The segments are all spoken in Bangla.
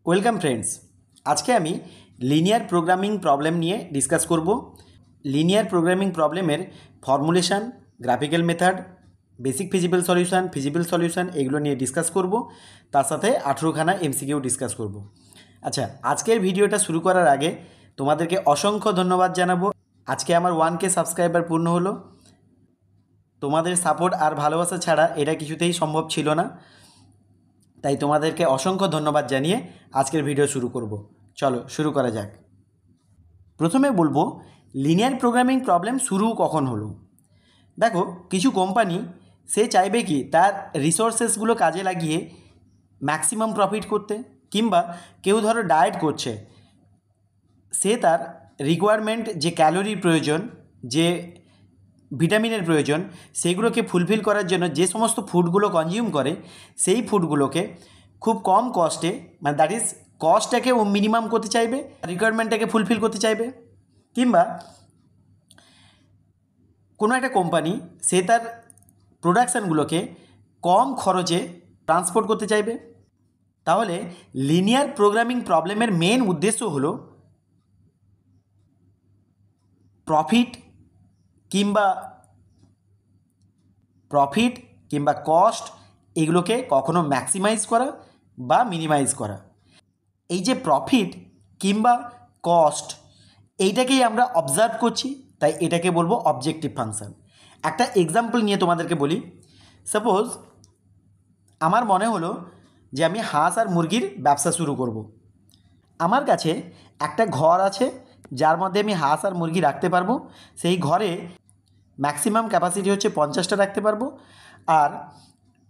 Welcome friends. আজকে আমি লিনিয়ার প্রোগ্রামিং প্রবলেম নিয়ে ডিসকাস করব। লিনিয়ার প্রোগ্রামিং প্রবলেমের formulation, graphical method, basic feasible solution এগুলো নিয়ে ডিসকাস করব। তার সাথে 18খানা এমসিকিউ ডিসকাস করব। আচ্ছা, আজকের ভিডিওটা শুরু করার আগে তোমাদেরকে অসংখ্য ধন্যবাদ জানাবো। আজকে আমার 1K সাবস্ক্রাইবার পূর্ণ হলো। তোমাদের সাপোর্ট আর ভালোবাসা ছাড়া এটা কিছুতেই সম্ভব ছিল না, তাই তোমাদেরকে অসংখ্য ধন্যবাদ জানিয়ে আজকের ভিডিও শুরু করব। চলো শুরু করা যাক। প্রথমে বলবো লিনিয়ার প্রোগ্রামিং প্রবলেম শুরু কখন হলো। দেখো, কিছু কোম্পানি সে চাইবে কি তার রিসোর্সেসগুলো কাজে লাগিয়ে ম্যাক্সিমাম প্রফিট করতে, কিংবা কেউ ধরো ডায়েট করছে, সে তার রিকোয়ারমেন্ট যে ক্যালোরির প্রয়োজন, যে ভিটামিনের প্রয়োজন, সেইগুলোকে ফুলফিল করার জন্য যে সমস্ত ফুডগুলো কনজিউম করে সেই ফুডগুলোকে খুব কম কস্টে, মানে দ্যাট ইজ কস্টটাকে ও মিনিমাম করতে চাইবে, রিকোয়ারমেন্টটাকে ফুলফিল করতে চাইবে। কিংবা কোনো একটা কোম্পানি সে তার প্রোডাকশানগুলোকে কম খরচে ট্রান্সপোর্ট করতে চাইবে। তাহলে লিনিয়ার প্রোগ্রামিং প্রবলেমের মেন উদ্দেশ্য হলো প্রফিট কিংবা কস্ট এগুলোকে কখনো ম্যাক্সিমাইজ করা বা মিনিমাইজ করা। এই যে প্রফিট কিংবা কস্ট, এইটাকেই আমরা অবজার্ভ করছি, তাই এটাকে বলবো অবজেক্টিভ ফাংশন। একটা এক্সাম্পল নিয়ে তোমাদেরকে বলি। সাপোজ আমার মনে হলো যে আমি হাঁস আর মুরগির ব্যবসা শুরু করব। আমার কাছে একটা ঘর আছে যার মধ্যে আমি হাঁস আর মুরগি রাখতে পারবো। সেই ঘরে ম্যাক্সিমাম ক্যাপাসিটি হচ্ছে 50টা রাখতে পারবো। আর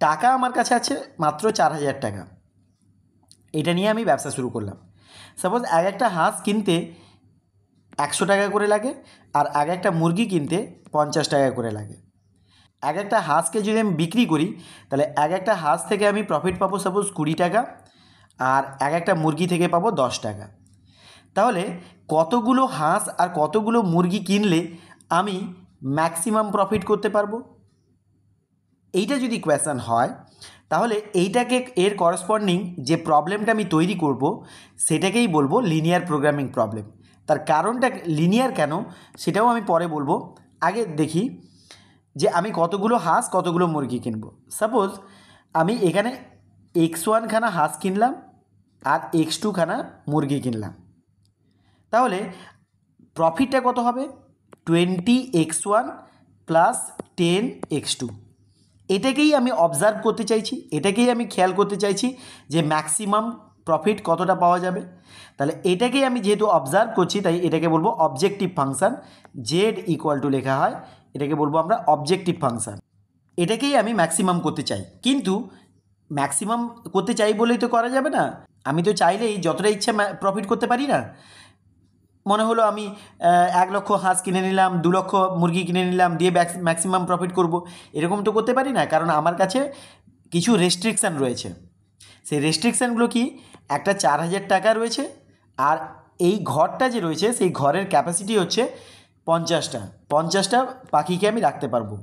টাকা আমার কাছে আছে মাত্র 4000 টাকা। এটা নিয়ে আমি ব্যবসা শুরু করলাম। সাপোজ একটা হাঁস কিনতে 100 টাকা করে লাগে, আর একটা মুরগি কিনতে 50 টাকা করে লাগে। একটা হাঁসকে যদি আমি বিক্রি করি, তাহলে একটা হাঁস থেকে আমি প্রফিট পাবো সাপোজ 20 টাকা, আর একটা মুরগি থেকে পাবো 10 টাকা। তাহলে কতগুলো হাঁস আর কতগুলো মুরগি কিনলে আমি ম্যাক্সিমাম প্রফিট করতে পারবো? এইটা যদি কোয়েশ্চেন হয়, তাহলে এইটাকে এর করসপন্ডিং যে প্রবলেমটা আমি তৈরি করব সেটাকেই বলবো লিনিয়ার প্রোগ্রামিং প্রবলেম। তার কারণটা লিনিয়ার কেন সেটাও আমি পরে বলবো। আগে দেখি যে আমি কতগুলো হাঁস কতগুলো মুরগি কিনব। সাপোজ আমি এখানে x1 খানা হাঁস কিনলাম আর x2 খানা মুরগি কিনলাম। তাহলে প্রফিটটা কত হবে? 20x1 plus 10x2। এটাকেই আমি অবজার্ভ করতে চাইছি, এটাকেই আমি খেয়াল করতে চাইছি যে ম্যাক্সিমাম প্রফিট কতটা পাওয়া যাবে। তাহলে এটাকেই আমি যেহেতু অবজার্ভ করছি, তাই এটাকে বলবো objective function. Z equal two লেখা হয়, এটাকে বলবো আমরা অবজেক্টিভ ফাংশান। এটাকেই আমি ম্যাক্সিমাম করতে চাই, কিন্তু ম্যাক্সিমাম করতে চাই বলেই তো করা যাবে না। আমি তো চাইলেই যতটা ইচ্ছা প্রফিট করতে পারি না। মনে হলো আমি 1 লক্ষ হাঁস কিনে নিলাম, 2 লক্ষ মুরগি কিনে নিলাম, দিয়ে ম্যাক্সিমাম প্রফিট করব, এরকম তো করতে পারি না। কারণ আমার কাছে কিছু রেস্ট্রিকশান রয়েছে। সেই রেস্ট্রিকশানগুলো কি? একটা 4000 টাকা রয়েছে, আর এই ঘরটা যে রয়েছে সেই ঘরের ক্যাপাসিটি হচ্ছে 50টা পাখিকে আমি রাখতে পারবো।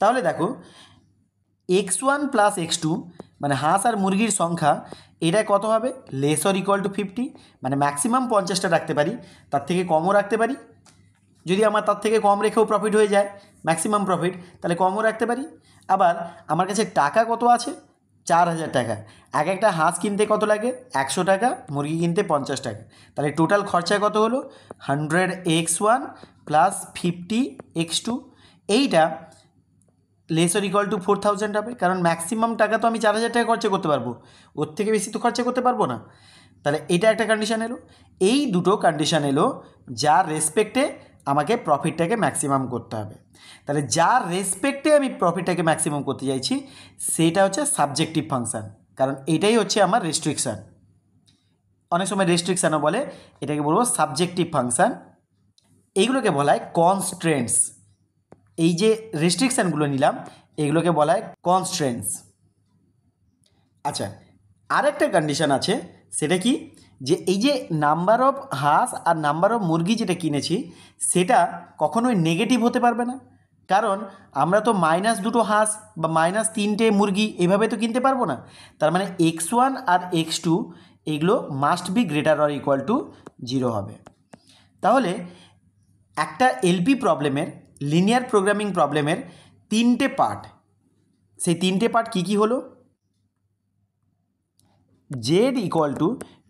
তাহলে দেখো, x1 প্লাস x2 মানে হাঁস আর মুরগির সংখ্যা, এটা কত হবে? Less or equal to 50। মানে ম্যাক্সিমাম 50টা রাখতে পারি, তার থেকে কমও রাখতে পারি। যদি আমার তার থেকে কম রেখেও প্রফিট হয়ে যায় ম্যাক্সিমাম প্রফিট, তাহলে কমও রাখতে পারি। আবার আমার কাছে টাকা কত আছে? 4000 টাকা। একটা হাঁস কিনতে কত লাগে? 100 টাকা, মুরগি কিনতে 50 টাকা। তাহলে টোটাল খরচা কত হলো? 100x1 plus 50x2। এইটা লেস অর ইকুয়াল টু 4000 হবে, কারণ ম্যাক্সিমাম টাকা তো আমি 4000 টাকা খরচা করতে পারবো, ওর থেকে বেশি তো খরচা করতে পারবো না। তাহলে এটা একটা কন্ডিশন এলো। এই দুটো কন্ডিশন এলো যার রেসপেক্টে আমাকে প্রফিটটাকে ম্যাক্সিমাম করতে হবে। তাহলে যার রেসপেক্টে আমি প্রফিটটাকে ম্যাক্সিমাম করতে চাইছি সেটা হচ্ছে সাবজেক্টিভ ফাংশান, কারণ এটাই হচ্ছে আমার রেস্ট্রিকশান। অনেক সময় রেস্ট্রিকশানও বলে, এটাকে বলবো সাবজেক্টিভ ফাংশান। এইগুলোকে বলা হয় কনস্ট্রেন্টস। এই যে রেস্ট্রিকশানগুলো নিলাম এগুলোকে বলা হয় কনস্ট্রেন্টস। আচ্ছা, আরেকটা কন্ডিশন আছে, সেটা কি? যে এই যে নাম্বার অফ হাঁস আর নাম্বার অফ মুরগি যেটা কিনেছি সেটা কখনোই নেগেটিভ হতে পারবে না। কারণ আমরা তো -2 হাঁস বা -3টে মুরগি এভাবে তো কিনতে পারবো না। তার মানে x1 আর x2 এগুলো must be greater or equal to 0 হবে। তাহলে একটা এলপি প্রবলেমের, লিনিয়ার প্রোগ্রামিং প্রবলেমের 3টে পার্ট, সেই 3টে পার্ট কী কী হলো? Z equal two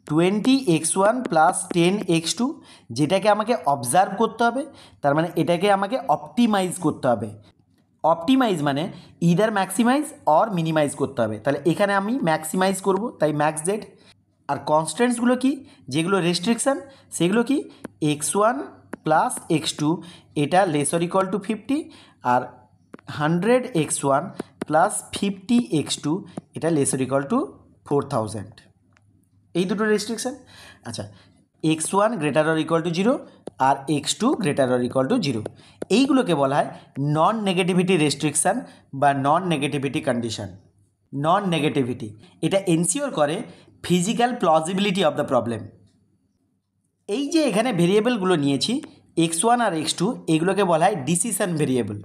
20x1 plus 10x2, যেটাকে আমাকে অবজার্ভ করতে হবে, তার মানে এটাকে আমাকে অপটিমাইজ করতে হবে। অপটিমাইজ মানে ইদার ম্যাক্সিমাইজ অর মিনিমাইজ করতে হবে। তাহলে এখানে আমি ম্যাক্সিমাইজ করব, তাই ম্যাক্স জেড। আর কনস্ট্যান্টসগুলো কি, যেগুলো রেস্ট্রিকশান, সেগুলো কি x1 প্লাস x2 এটা লেস অর ইকুয়াল টু 50, আর 100x1 প্লাস 50x2 এটা লেস অর ইকুয়াল টু 4000। এই দুটো রেস্ট্রিকশান। আচ্ছা, x1 greater or equal to 0 আর x2 greater or equal to 0, এইগুলোকে বলা হয় নন নেগেটিভিটি রেস্ট্রিকশান বা non negativity condition. Non negativity এটা এনশিওর করে physical plausibility of the problem. এই যে এখানে ভেরিয়েবলগুলো নিয়েছি x1 আর x2, এগুলোকে বলা হয় ডিসিশন ভেরিয়েবল,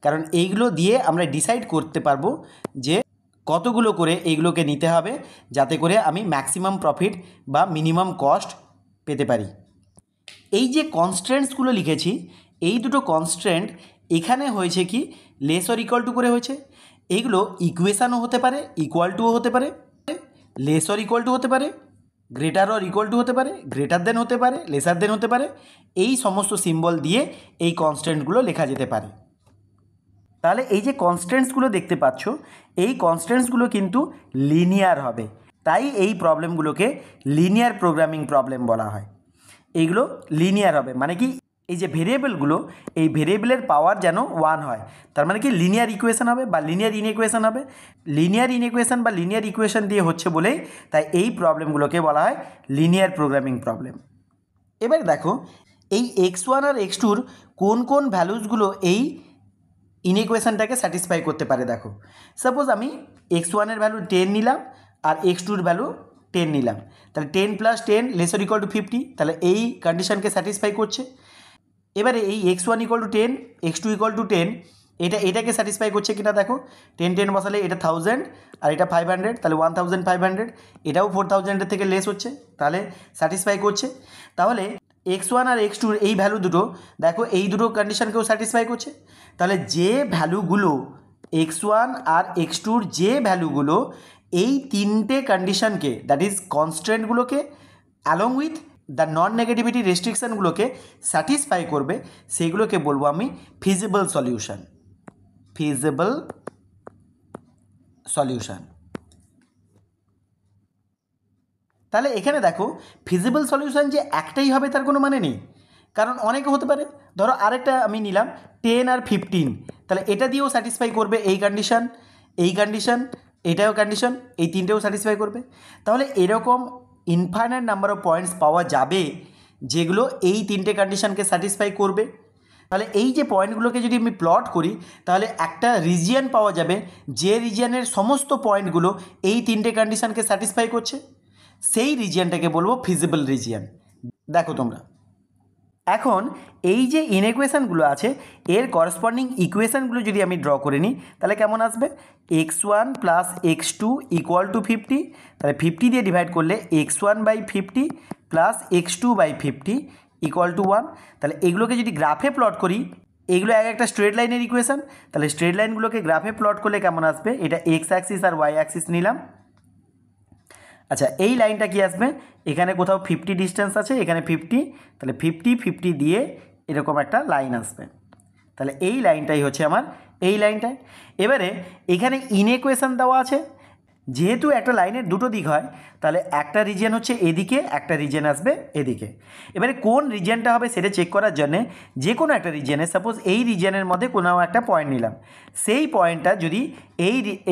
কারণ এইগুলো দিয়ে আমরা ডিসাইড করতে পারবো যে কতগুলো করে এইগুলোকে নিতে হবে যাতে করে আমি ম্যাক্সিমাম প্রফিট বা মিনিমাম কস্ট পেতে পারি। এই যে কনস্ট্রেন্টসগুলো লিখেছি, এই দুটো কনস্ট্রেন্ট এখানে হয়েছে কি লেস অর ইকুয়াল টু করে হয়েছে। এইগুলো ইকুয়েশানও হতে পারে, ইকুয়াল টুও হতে পারে, লেস অর ইকুয়াল টু হতে পারে, গ্রেটার অর ইকুয়াল টু হতে পারে, গ্রেটার দেন হতে পারে, লেসার দেন হতে পারে। এই সমস্ত সিম্বল দিয়ে এই কনস্ট্যান্টগুলো লেখা যেতে পারে। তাহলে এই যে কনস্ট্যান্টসগুলো দেখতে পাচ্ছ, এই কনস্ট্যান্টসগুলো কিন্তু লিনিয়ার হবে, তাই এই প্রবলেমগুলোকে লিনিয়ার প্রোগ্রামিং প্রবলেম বলা হয়। এইগুলো লিনিয়ার হবে মানে কি, এই যে ভেরিয়েবলগুলো, এই ভেরিয়েবলের পাওয়ার যেন 1 হয়, তার মানে কি লিনিয়ার ইকুয়েশন হবে বা লিনিয়ার ইনইকুয়েশন হবে। লিনিয়ার ইনইকুয়েশন বা লিনিয়ার ইকুয়েশন দিয়ে হচ্ছে বলেই তাই এই প্রবলেমগুলোকে বলা হয় লিনিয়ার প্রোগ্রামিং প্রবলেম। এবার দেখো এই x1 আর x2-র কোন কোন ভ্যালুসগুলো এই ইনইকুয়েশনটাকে স্যাটিসফাই করতে পারে। দেখো, সাপোজ আমি x1-এর ভ্যালু 10 নিলাম আর x2-র ভ্যালু 10 নিলাম, তাহলে 10 plus 10 less or equal to 50, তাহলে এই কন্ডিশনকে স্যাটিসফাই করছে। এবারে এই x1 equal two 10, x2 equal two 10, এটাকে স্যাটিসফাই করছে কিনা দেখো। 10 10 বসালে এটা 1000 আর এটা 500, তাহলে 1500, এটাও 4000-এর থেকে লেস হচ্ছে, তাহলে স্যাটিসফাই করছে। তাহলে x1 আর x2-র এই ভ্যালু দুটো দেখো, এই দুটো কন্ডিশনকেও স্যাটিসফাই করছে। তাহলে যে ভ্যালুগুলো x1 আর x2-র যে ভ্যালুগুলো এই 3টে কন্ডিশনকে, দ্যাট ইজ কনস্ট্যান্টগুলোকে along with the non negativity রেস্ট্রিকশানগুলোকে স্যাটিসফাই করবে, সেগুলোকে বলবো আমি ফিজিবল সলিউশন। Feasible solution. তাহলে এখানে দেখো ফিজিবল সলিউশন যে একটাই হবে তার কোনো মানে নেই, কারণ অনেকে হতে পারে। ধরো আরেকটা আমি নিলাম 10 আর 15, তাহলে এটা দিয়েও স্যাটিসফাই করবে এই কন্ডিশন, এই কন্ডিশন, এটাও কন্ডিশন, এই তিনটেও স্যাটিসফাই করবে। তাহলে এরকম ইনফাইনাইট নাম্বার অফ পয়েন্টস পাওয়া যাবে যেগুলো এই 3টে কন্ডিশনকে স্যাটিসফাই করবে। তাহলে এই যে পয়েন্টগুলোকে যদি আমি প্লট করি, তাহলে একটা রিজিয়ন পাওয়া যাবে যে রিজিয়নের সমস্ত পয়েন্টগুলো এই 3টে কন্ডিশনকে স্যাটিসফাই করছে, সেই রিজিয়নটাকে বলবো ফিজিবল রিজিয়ন। দেখো তোমরা এখন এই যে ইনইকুয়েশানগুলো আছে, এর করসপন্ডিং ইকুয়েশানগুলো যদি আমি ড্র করে নিই, তাহলে কেমন আসবে? x1 plus x2 equal to 50, তাহলে 50 দিয়ে ডিভাইড করলে x1 by 50 plus x2 by 50 equal to 1। তাহলে এগুলোকে যদি গ্রাফে প্লট করি, এগুলো একটা স্ট্রেট লাইনের ইকুয়েশান, তাহলে স্ট্রেট লাইনগুলোকে গ্রাফে প্লট করলে কেমন আসবে? এটা এক্স অ্যাক্সিস আর ওয়াই অ্যাক্সিস নিলাম। আচ্ছা, এই লাইনটা কি আসবে? এখানে কোথাও 50 ডিস্টেন্স আছে, এখানে 50, তাহলে 50 50 দিয়ে এরকম একটা লাইন আসবে। তাহলে এই লাইনটাই হচ্ছে আমার এই লাইনটাই। এবারে এখানে ইনইকুয়েশন দেওয়া আছে, যেহেতু একটা লাইনের দুটো দিক হয়, তাহলে একটা রিজিয়ন হচ্ছে এদিকে, একটা রিজিয়ন আসবে এদিকে। এবারে কোন রিজিয়নটা হবে সেটা চেক করার জন্যে যে কোনো একটা রিজিয়নে, সাপোজ এই রিজিয়নের মধ্যে কোনো একটা পয়েন্ট নিলাম, সেই পয়েন্টটা যদি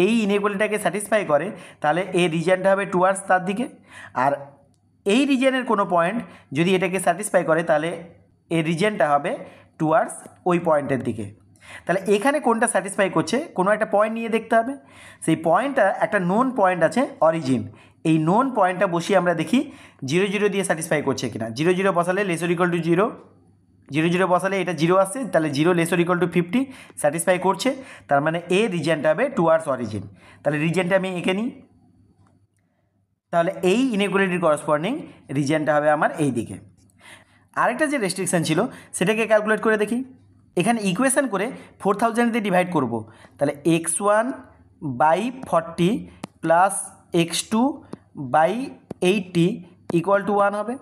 এই ইনইকুয়ালিটিটাকে স্যাটিসফাই করে, তাহলে এই রিজিয়নটা হবে টুয়ার্ডস তার দিকে। আর এই রিজিয়নের কোনো পয়েন্ট যদি এটাকে স্যাটিসফাই করে, তাহলে এই রিজিয়নটা হবে টুয়ার্ডস ওই পয়েন্টের দিকে। তাহলে এখানে কোনটা স্যাটিসফাই করছে, কোনো একটা পয়েন্ট নিয়ে দেখতে হবে। সেই পয়েন্টটা একটা নোন পয়েন্ট আছে অরিজিন, এই নোন পয়েন্টটা বসিয়ে আমরা দেখি 0 0 দিয়ে স্যাটিসফাই করছে কিনা। 0 0 বসালে লেস অর ইকুয়াল টু 0, 0 0 বসালে এটা 0 আসছে, তাহলে 0 less or equal to 50 satisfy করছে, তার মানে এ রিজিয়নটা হবে টুয়ার্ডস অরিজিন। তাহলে রিজিয়নটা আমি এঁকে নিই। তাহলে এই ইনইকুয়ালিটির করসপন্ডিং রিজিয়নটা হবে আমার এই দিকে। আরেকটা যে রেস্ট্রিকশান ছিল সেটাকে ক্যালকুলেট করে দেখি। এখানে ইকুয়েশান করে 4000 দিয়ে ডিভাইড করব, তাহলে x1/40 plus x2/80 equal to 1 হবে।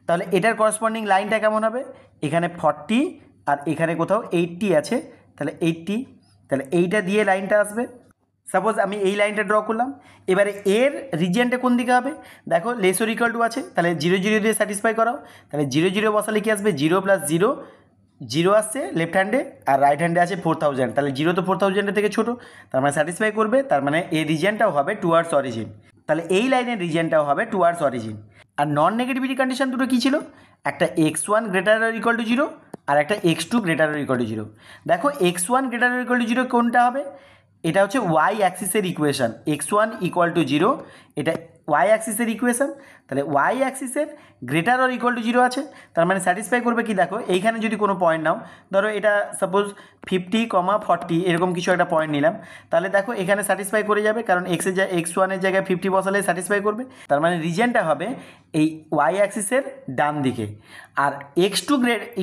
তাহলে এটার করসপন্ডিং লাইনটা কেমন হবে? এখানে 40 আর এখানে কোথাও 80 আছে, তাহলে 80, তাহলে এইটা দিয়ে লাইনটা আসবে। সাপোজ আমি এই লাইনটা ড্র করলাম, এবারে এর রিজিয়নটা কোন দিকে হবে? দেখো লেস অর ইকুয়াল টু আছে, তাহলে 0 0 দিয়ে স্যাটিসফাই করাও। তাহলে 0 0 বসালে কি আসবে? 0 + 0, 0 আসছে লেফট হ্যান্ডে আর রাইট হ্যান্ডে আছে 4000, তাহলে 0 তো 4000 থেকে ছোটো, তার মানে স্যাটিসফাই করবে, তার মানে এই রিজিয়নটাও হবে টুয়ার্ডস অরিজিন। তাহলে এই লাইনের রিজিয়নটাও হবে টুয়ার্ডস অরিজিন। আর নন নেগেটিভিটি কন্ডিশন দুটো কী ছিল? একটা x1 greater or equal to 0 আর একটা x2 greater or equal to 0। দেখো x1 greater or equal to 0 কোনটা হবে? এটা হচ্ছে ওয়াই অ্যাক্সিসের ইকুয়েশান, x1 ইকুয়াল টু 0, এটা ওয়াই অ্যাক্সিসের ইকুয়েশান। তাহলে ওয়াই অ্যাক্সিসের গ্রেটার অর ইকুয়াল টু 0 আছে, তার মানে স্যাটিসফাই করবে কি? দেখো এইখানে যদি কোনো পয়েন্ট নাও, ধরো এটা সাপোজ 50, 40 এরকম কিছু একটা পয়েন্ট নিলাম, তাহলে দেখো এখানে স্যাটিসফাই করে যাবে, কারণ x1 এর জায়গায় 50 বসালে স্যাটিসফাই করবে, তার মানে রিজিয়নটা হবে এই ওয়াই অ্যাক্সিসের ডান দিকে। আর x2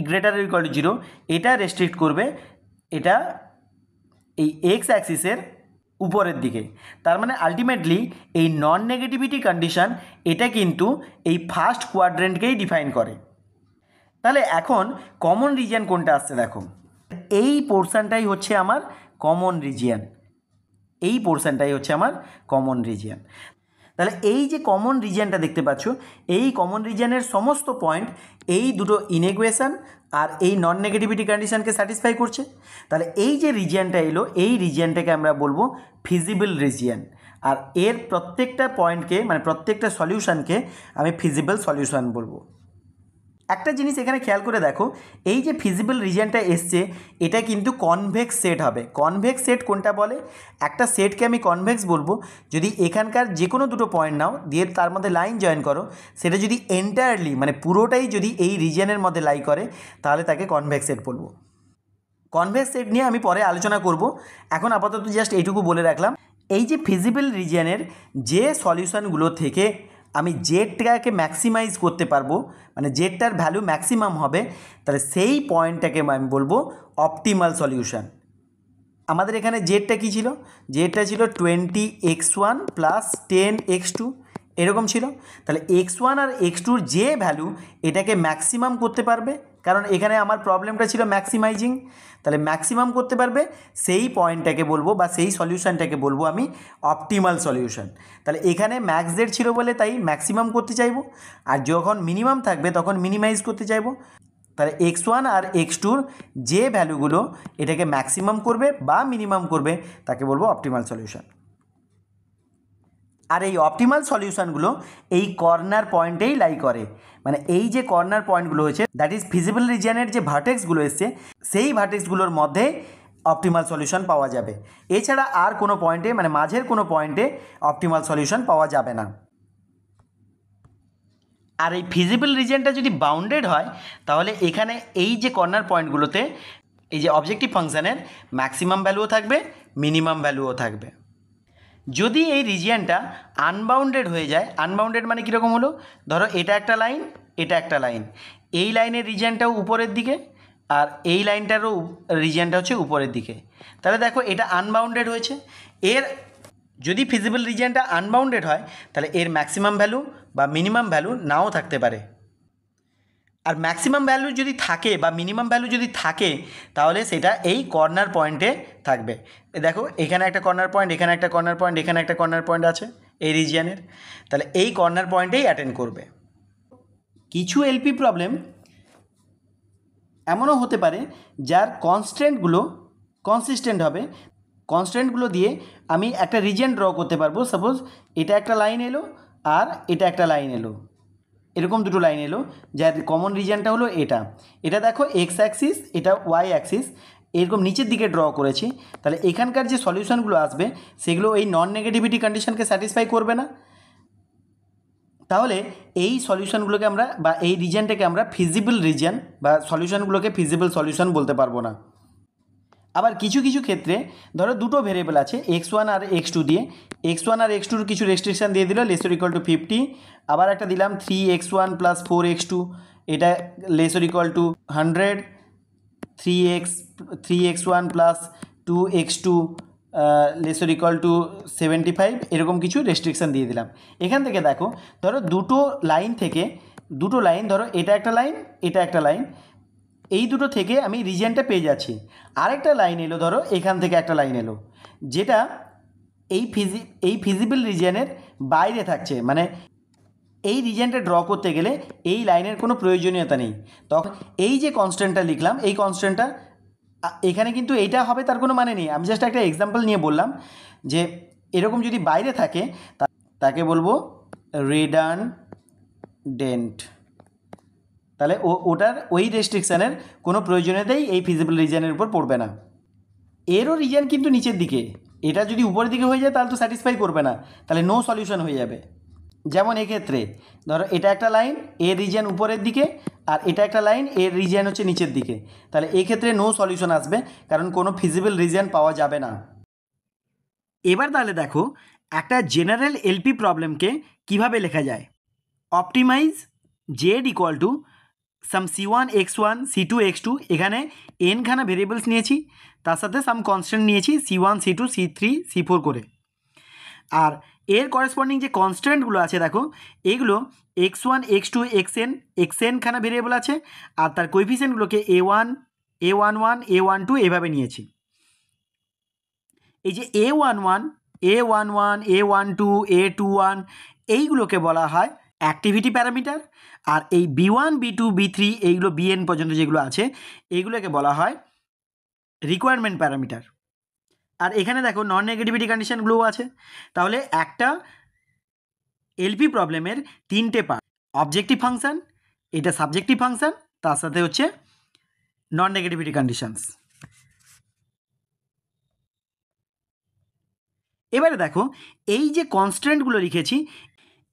greater or equal to 0 এটা রেস্ট্রিক্ট করবে এটা এই এক্স অ্যাক্সিসের উপরের দিকে। তার মানে আলটিমেটলি এই নন নেগেটিভিটি কন্ডিশন এটা কিন্তু এই ফার্স্ট কোয়াড্রেন্টকেই ডিফাইন করে। তাহলে এখন কমন রিজিয়ন কোনটা আসছে দেখো, এই পোর্শনটাই হচ্ছে আমার কমন রিজিয়ন, এই পোর্শনটাই হচ্ছে আমার কমন রিজিয়ন। তাহলে এই যে কমন রিজিয়নটা দেখতে পাচ্ছ, এই কমন রিজিয়নের সমস্ত পয়েন্ট এই দুটো ইনইকুয়েশন আর এই নন নেগেটিভিটি কন্ডিশনকে স্যাটিসফাই করছে। তাহলে এই যে রিজিয়নটা এলো, এই রিজিয়নটাকে আমরা বলবো ফিজিবল রিজিয়ন, আর এর প্রত্যেকটা পয়েন্টকে মানে প্রত্যেকটা সলিউশনকে আমি ফিজিবল সলিউশন বলবো। একটা জিনিস এখানে খেয়াল করে দেখো, এই যে ফিজিবল রিজিয়নটা এসছে এটা কিন্তু কনভেক্স সেট হবে। কনভেক্স সেট কোনটা বলে? একটা সেটকে আমি কনভেক্স বলবো যদি এখানকার যে কোনো দুটো পয়েন্ট নাও দিয়ে তার মধ্যে লাইন জয়েন করো, সেটা যদি এন্টায়ারলি মানে পুরোটাই যদি এই রিজিয়নের মধ্যে লাই করে তাহলে তাকে কনভেক্স সেট বলবো। কনভেক্স সেট নিয়ে আমি পরে আলোচনা করব, এখন আপাতত জাস্ট এইটুকু বলে রাখলাম। এই যে ফিজিবল রিজিয়নের যে সলিউশনগুলো থেকে আমি জেডটাকে ম্যাক্সিমাইজ করতে পারবো, মানে জেডটার ভ্যালু ম্যাক্সিমাম হবে, তাহলে সেই পয়েন্টটাকে আমি বলবো অপটিমাল সলিউশন। আমাদের এখানে জেডটা কী ছিল? জেডটা ছিল 20x1 প্লাস 10x2 এরকম ছিল। তাহলে x1 আর x2-র যে ভ্যালু এটাকে ম্যাক্সিমাম করতে পারবে, কারণ এখানে আমার প্রবলেমটা ছিল ম্যাক্সিমাইজিং, তাহলে ম্যাক্সিমাম করতে পারবে সেই পয়েন্টটাকে বলবো বা সেই সলিউশনটাকে বলবো আমি অপটিমাল সলিউশন। তাহলে এখানে ম্যাক্স জেড ছিল বলে তাই ম্যাক্সিমাম করতে চাইবো, আর যখন মিনিমাম থাকবে তখন মিনিমাইজ করতে চাইবো। তাহলে x1 আর x2-র যে ভ্যালুগুলো এটাকে ম্যাক্সিমাম করবে বা মিনিমাম করবে তাকে বলবো অপটিমাল সলিউশন। আর এই অপটিমাল সলিউশনগুলো এই কর্নার পয়েন্টেই লাই করে, মানে এই যে কর্নার পয়েন্টগুলো হয়েছে দ্যাট ইজ ফিজিবল রিজিয়নের যে ভার্টেক্সগুলো এসছে সেই ভার্টেক্সগুলোর মধ্যে অপটিমাল সলিউশন পাওয়া যাবে। এছাড়া আর কোনো পয়েন্টে মানে মাঝের কোনো পয়েন্টে অপটিমাল সলিউশন পাওয়া যাবে না। আর এই ফিজিবল রিজিয়নটা যদি বাউন্ডেড হয় তাহলে এখানে এই যে কর্নার পয়েন্টগুলোতে এই যে অবজেক্টিভ ফাংশানের ম্যাক্সিমাম ভ্যালুও থাকবে, মিনিমাম ভ্যালুও থাকবে। যদি এই রিজিয়নটা আনবাউন্ডেড হয়ে যায়, আনবাউন্ডেড মানে কীরকম হলো, ধরো এটা একটা লাইন, এটা একটা লাইন, এই লাইনের রিজিয়নটাও উপরের দিকে আর এই লাইনটারও রিজিয়নটা হচ্ছে উপরের দিকে, তাহলে দেখো এটা আনবাউন্ডেড হয়েছে। এর যদি ফিজিবল রিজিয়নটা আনবাউন্ডেড হয় তাহলে এর ম্যাক্সিমাম ভ্যালু বা মিনিমাম ভ্যালু নাও থাকতে পারে। আর ম্যাক্সিমাম ভ্যালু যদি থাকে বা মিনিমাম ভ্যালু যদি থাকে তাহলে সেটা এই কর্নার পয়েন্টে থাকবে। দেখো এখানে একটা কর্নার পয়েন্ট, এখানে একটা কর্নার পয়েন্ট, এখানে একটা কর্নার পয়েন্ট আছে এই রিজিয়নের, তাহলে এই কর্নার পয়েন্টেই অ্যাটেন্ড করবে। কিছু এলপি প্রবলেম এমনও হতে পারে যার কনস্ট্যান্টগুলো কনসিস্টেন্ট হবে, কনস্ট্যান্টগুলো দিয়ে আমি একটা রিজিয়ন ড্র করতে পারবো। সাপোজ এটা একটা লাইন এলো আর এটা একটা লাইন এলো, এরকম দুটো লাইন এলো যার কমন রিজিয়নটা হলো এটা, এটা দেখো এক্স অ্যাক্সিস, এটা ওয়াই অ্যাক্সিস, এরকম নিচের দিকে ড্র করেছি। তাহলে এখানকার যে সলিউশনগুলো আসবে সেগুলো এই নন নেগেটিভিটি কন্ডিশনকে স্যাটিসফাই করবে না, তাহলে এই সলিউশনগুলোকে আমরা বা এই রিজিয়নটাকে আমরা ফিজিবল রিজিয়ন বা সলিউশনগুলোকে ফিজিবল সলিউশন বলতে পারবো না। আবার কিছু কিছু ক্ষেত্রে ধরো দুটো ভেরিয়েবল আছে x1 আর x2 দিয়ে, x1 আর x2 কিছু রেস্ট্রিকশান দিয়ে দিল লেস অর ইকুয়াল টু 50, আবার একটা দিলাম 3x1 প্লাস 4x2, এটা less or equal two 100, 3x1 plus 2x2 less or equal two 75, এরকম কিছু রেস্ট্রিকশান দিয়ে দিলাম। এখান থেকে দেখো ধরো দুটো লাইন থেকে, দুটো লাইন ধরো এটা একটা লাইন, এটা একটা লাইন, এই দুটো থেকে আমি রিজিয়নটা পেয়ে যাচ্ছি। আরেকটা লাইন এলো ধরো এখান থেকে একটা লাইন এলো যেটা এই ফিজিবল রিজিয়নের বাইরে থাকছে, মানে এই রিজিয়নটা ড্র করতে গেলে এই লাইনের কোনো প্রয়োজনীয়তা নেই। তখন এই যে কনস্ট্যান্টটা লিখলাম, এই কনস্ট্যান্টটা এখানে কিন্তু এইটা হবে তার কোনো মানে নেই। আমি জাস্ট একটা এক্সাম্পল নিয়ে বললাম যে এরকম যদি বাইরে থাকে তাকে বলবো রেডানডেন্ট, তাহলে ওটার ওই রেস্ট্রিকশানের কোনো প্রয়োজনীয়তাই এই ফিজিবল রিজিয়নের উপর পড়বে না। এরও রিজিয়ন কিন্তু নিচের দিকে, এটা যদি উপরের দিকে হয়ে যায় তাহলে তো স্যাটিসফাই করবে না, তাহলে নো সলিউশন হয়ে যাবে। যেমন এক্ষেত্রে ধরো এটা একটা লাইন, এর রিজিয়ন উপরের দিকে, আর এটা একটা লাইন, এর রিজিয়ন হচ্ছে নিচের দিকে, তাহলে এক্ষেত্রে নো সলিউশন আসবে, কারণ কোনো ফিজিবল রিজিয়ন পাওয়া যাবে না। এবার তাহলে দেখো একটা জেনারেল এলপি প্রবলেমকে কিভাবে লেখা যায়। Optimize Z equal to sum c1 x1 c2 x2, এখানে n খানা ভেরিয়েবলস নিয়েছি, তার সাথে সাম কনস্ট্যান্ট নিয়েছি c1 c2 c3 c4 করে। আর এর করেসপন্ডিং যে কনস্ট্যান্টগুলো আছে দেখো এগুলো x1 x2 xn খানা ভেরিয়েবল আছে, আর তার কোএফিসিয়েন্টগুলোকে a1 a11 a12 এভাবে নিয়েছি। এই যে a11 a11 a12 a21 এইগুলোকে বলা হয় অ্যাক্টিভিটি প্যারামিটার, আর এই b1 b2 b3 এইগুলো bn পর্যন্ত যেগুলো আছে এইগুলোকে বলা হয় রিকোয়ারমেন্ট প্যারামিটার। আর এখানে দেখো নন নেগেটিভিটি কন্ডিশনগুলোও আছে। তাহলে একটা এলপি প্রবলেমের তিনটে পার্ট, অবজেক্টিভ ফাংশন, এটা সাবজেক্টিভ ফাংশন, তার সাথে হচ্ছে নন নেগেটিভিটি কন্ডিশনস। এবারে দেখো এই যে কনস্ট্যান্টগুলো লিখেছি,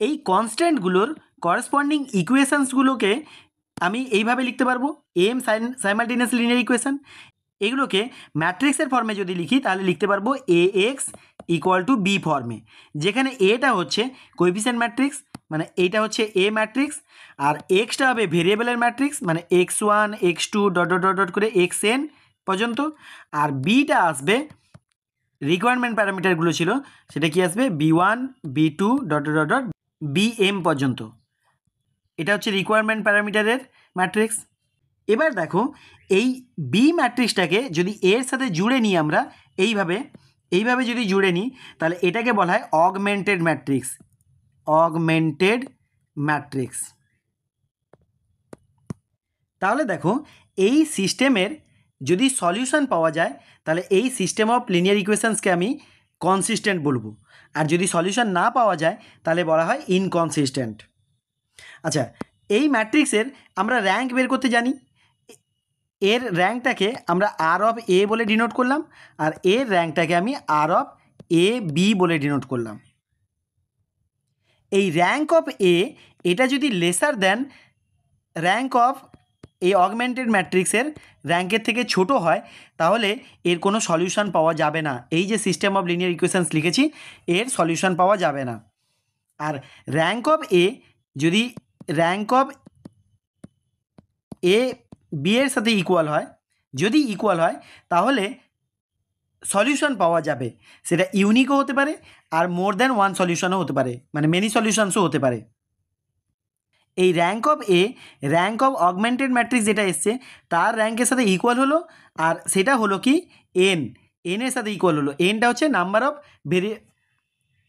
এই কনস্ট্যান্টগুলোর করেসপন্ডিং ইকুয়েশনসগুলোকে আমি এইভাবে লিখতে পারবো এম সাইমালটেনিয়াস লিনিয়ার ইকুয়েশন। এগুলোকে ম্যাট্রিক্সের ফর্মে যদি লিখি তাহলে লিখতে পারবো এ এক্স ইকুয়াল টু বি ফর্মে, যেখানে এটা হচ্ছে কোএফিসিয়েন্ট ম্যাট্রিক্স, মানে এইটা হচ্ছে এ ম্যাট্রিক্স, আর এক্সটা হবে ভেরিয়েবলের ম্যাট্রিক্স, মানে x1 x2 dot dot dot dot করে xn পর্যন্ত, আর বিটা আসবে রিকোয়ারমেন্ট প্যারামিটারগুলো ছিল সেটা কি আসবে b1 b2 dot dot dot bm পর্যন্ত। এটা হচ্ছে রিকোয়ারমেন্ট প্যারামিটারের ম্যাট্রিক্স। এবার দেখো এই বি ম্যাট্রিক্সটাকে যদি এর সাথে জুড়ে নিই আমরা এইভাবে যদি জুড়ে নিই তাহলে এটাকে বলা হয় অগমেন্টেড ম্যাট্রিক্স। তাহলে দেখো এই সিস্টেমের যদি সলিউশন পাওয়া যায় তাহলে এই সিস্টেম অফ লিনিয়ার ইকুয়েশনসকে আমি কনসিস্টেন্ট বলবো, আর যদি সলিউশন না পাওয়া যায় তাহলে বলা হয় ইনকনসিস্টেন্ট। আচ্ছা, এই ম্যাট্রিক্সের আমরা র্যাঙ্ক বের করতে জানি। এর র্যাঙ্কটাকে আমরা আর অফ এ বলে ডিনোট করলাম, আর এর র্যাঙ্কটাকে আমি আর অফ এ বি বলে ডিনোট করলাম। এই র্যাঙ্ক অফ এ এটা যদি লেসার দেন র্যাঙ্ক অফ এই অগমেন্টেড ম্যাট্রিক্সের র্যাঙ্কের থেকে ছোট হয় তাহলে এর কোনো সলিউশন পাওয়া যাবে না। এই যে সিস্টেম অফ লিনিয়ার ইকুয়েশনস লিখেছি এর সলিউশন পাওয়া যাবে না। আর র্যাঙ্ক অফ এ যদি র্যাঙ্ক অফ এ বি এর সাথে ইকুয়াল হয়, যদি ইকুয়াল হয় তাহলে সলিউশন পাওয়া যাবে, সেটা ইউনিকও হতে পারে আর মোর দ্যান ওয়ান সলিউশনও হতে পারে, মানে মেনি সলিউশনসও হতে পারে। এই rank of A rank of augmented matrix যেটা এসছে তার র্যাঙ্কের সাথে ইকুয়াল হলো, আর সেটা হলো কি এন এর সাথে ইকুয়াল হলো। এনটা হচ্ছে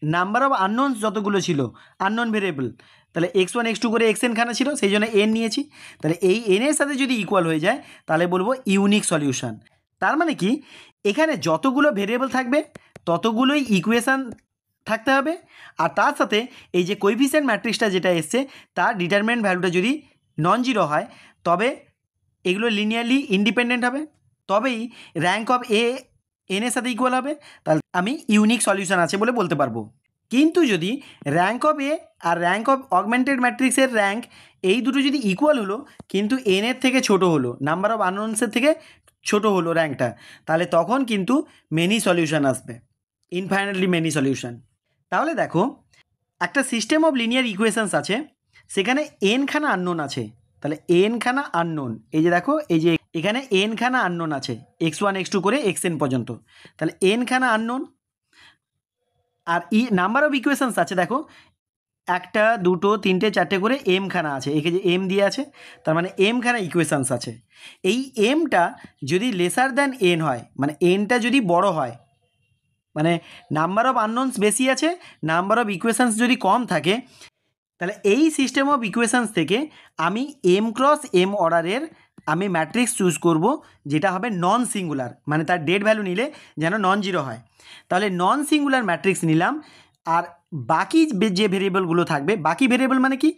নাম্বার অফ আননোনস যতগুলো ছিল, আননোন ভেরিয়েবল, তাহলে x1 x2 করে xn খানা ছিল সেই জন্য এন নিয়েছি। তাহলে এই এনের সাথে যদি ইকুয়াল হয়ে যায় তাহলে বলবো ইউনিক সলিউশন। তার মানে কি এখানে যতগুলো ভেরিয়েবল থাকবে ততগুলোই ইকুয়েশান থাকতে হবে, আর তার সাথে এই যে কোএফিসিয়েন্ট ম্যাট্রিক্সটা যেটা এসছে তার ডিটারমিনেন্ট ভ্যালুটা যদি নন জিরো হয় তবে এগুলো লিনিয়ারলি ইন্ডিপেন্ডেন্ট হবে, তবেই র্যাঙ্ক অফ এ এনের সাথে ইকুয়াল হবে, তাহলে আমি ইউনিক সলিউশন আছে বলে বলতে পারবো। কিন্তু যদি র্যাঙ্ক অফ এ আর র্যাঙ্ক অফ অগমেন্টেড ম্যাট্রিক্সের র্যাঙ্ক এই দুটো যদি ইকুয়াল হলো কিন্তু এনের থেকে ছোট হলো, নাম্বার অফ আননোনসের থেকে ছোট হলো র্যাঙ্কটা, তাহলে তখন কিন্তু মেনি সলিউশন আসবে, ইনফাইনাইটলি মেনি সলিউশন। তাহলে দেখো একটা সিস্টেম অফ লিনিয়ার ইকুয়েশনস আছে, সেখানে এনখানা আননোন আছে। তাহলে এনখানা আননোন, এই যে দেখো এই যে এখানে এনখানা আননোন আছে, x1 x2 করে xn পর্যন্ত। তাহলে এনখানা আননোন আর নাম্বার অফ ইকুয়েশনস আছে, দেখো একটা দুটো তিনটে চারটে করে এমখানা আছে, একে যে এম দিয়ে আছে, তার মানে এমখানা ইকুয়েশনস আছে। এই এমটা যদি লেসার দ্যান এন হয়, মানে এনটা যদি বড় হয়, মানে নাম্বার অফ আননোনস বেশি আছে, নাম্বার অফ ইকুয়েশনস যদি কম থাকে, তাহলে এই সিস্টেম অফ ইকুয়েশনস থেকে আমি এম ক্রস এম অর্ডারের আমি ম্যাট্রিক্স চুজ করব, যেটা হবে নন সিঙ্গুলার, মানে তার ডেড ভ্যালু নিলে যেন নন জিরো হয়। তাহলে নন সিঙ্গুলার ম্যাট্রিক্স নিলাম, আর বাকি যে ভেরিয়েবলগুলো থাকবে, বাকি ভেরিয়েবল মানে কি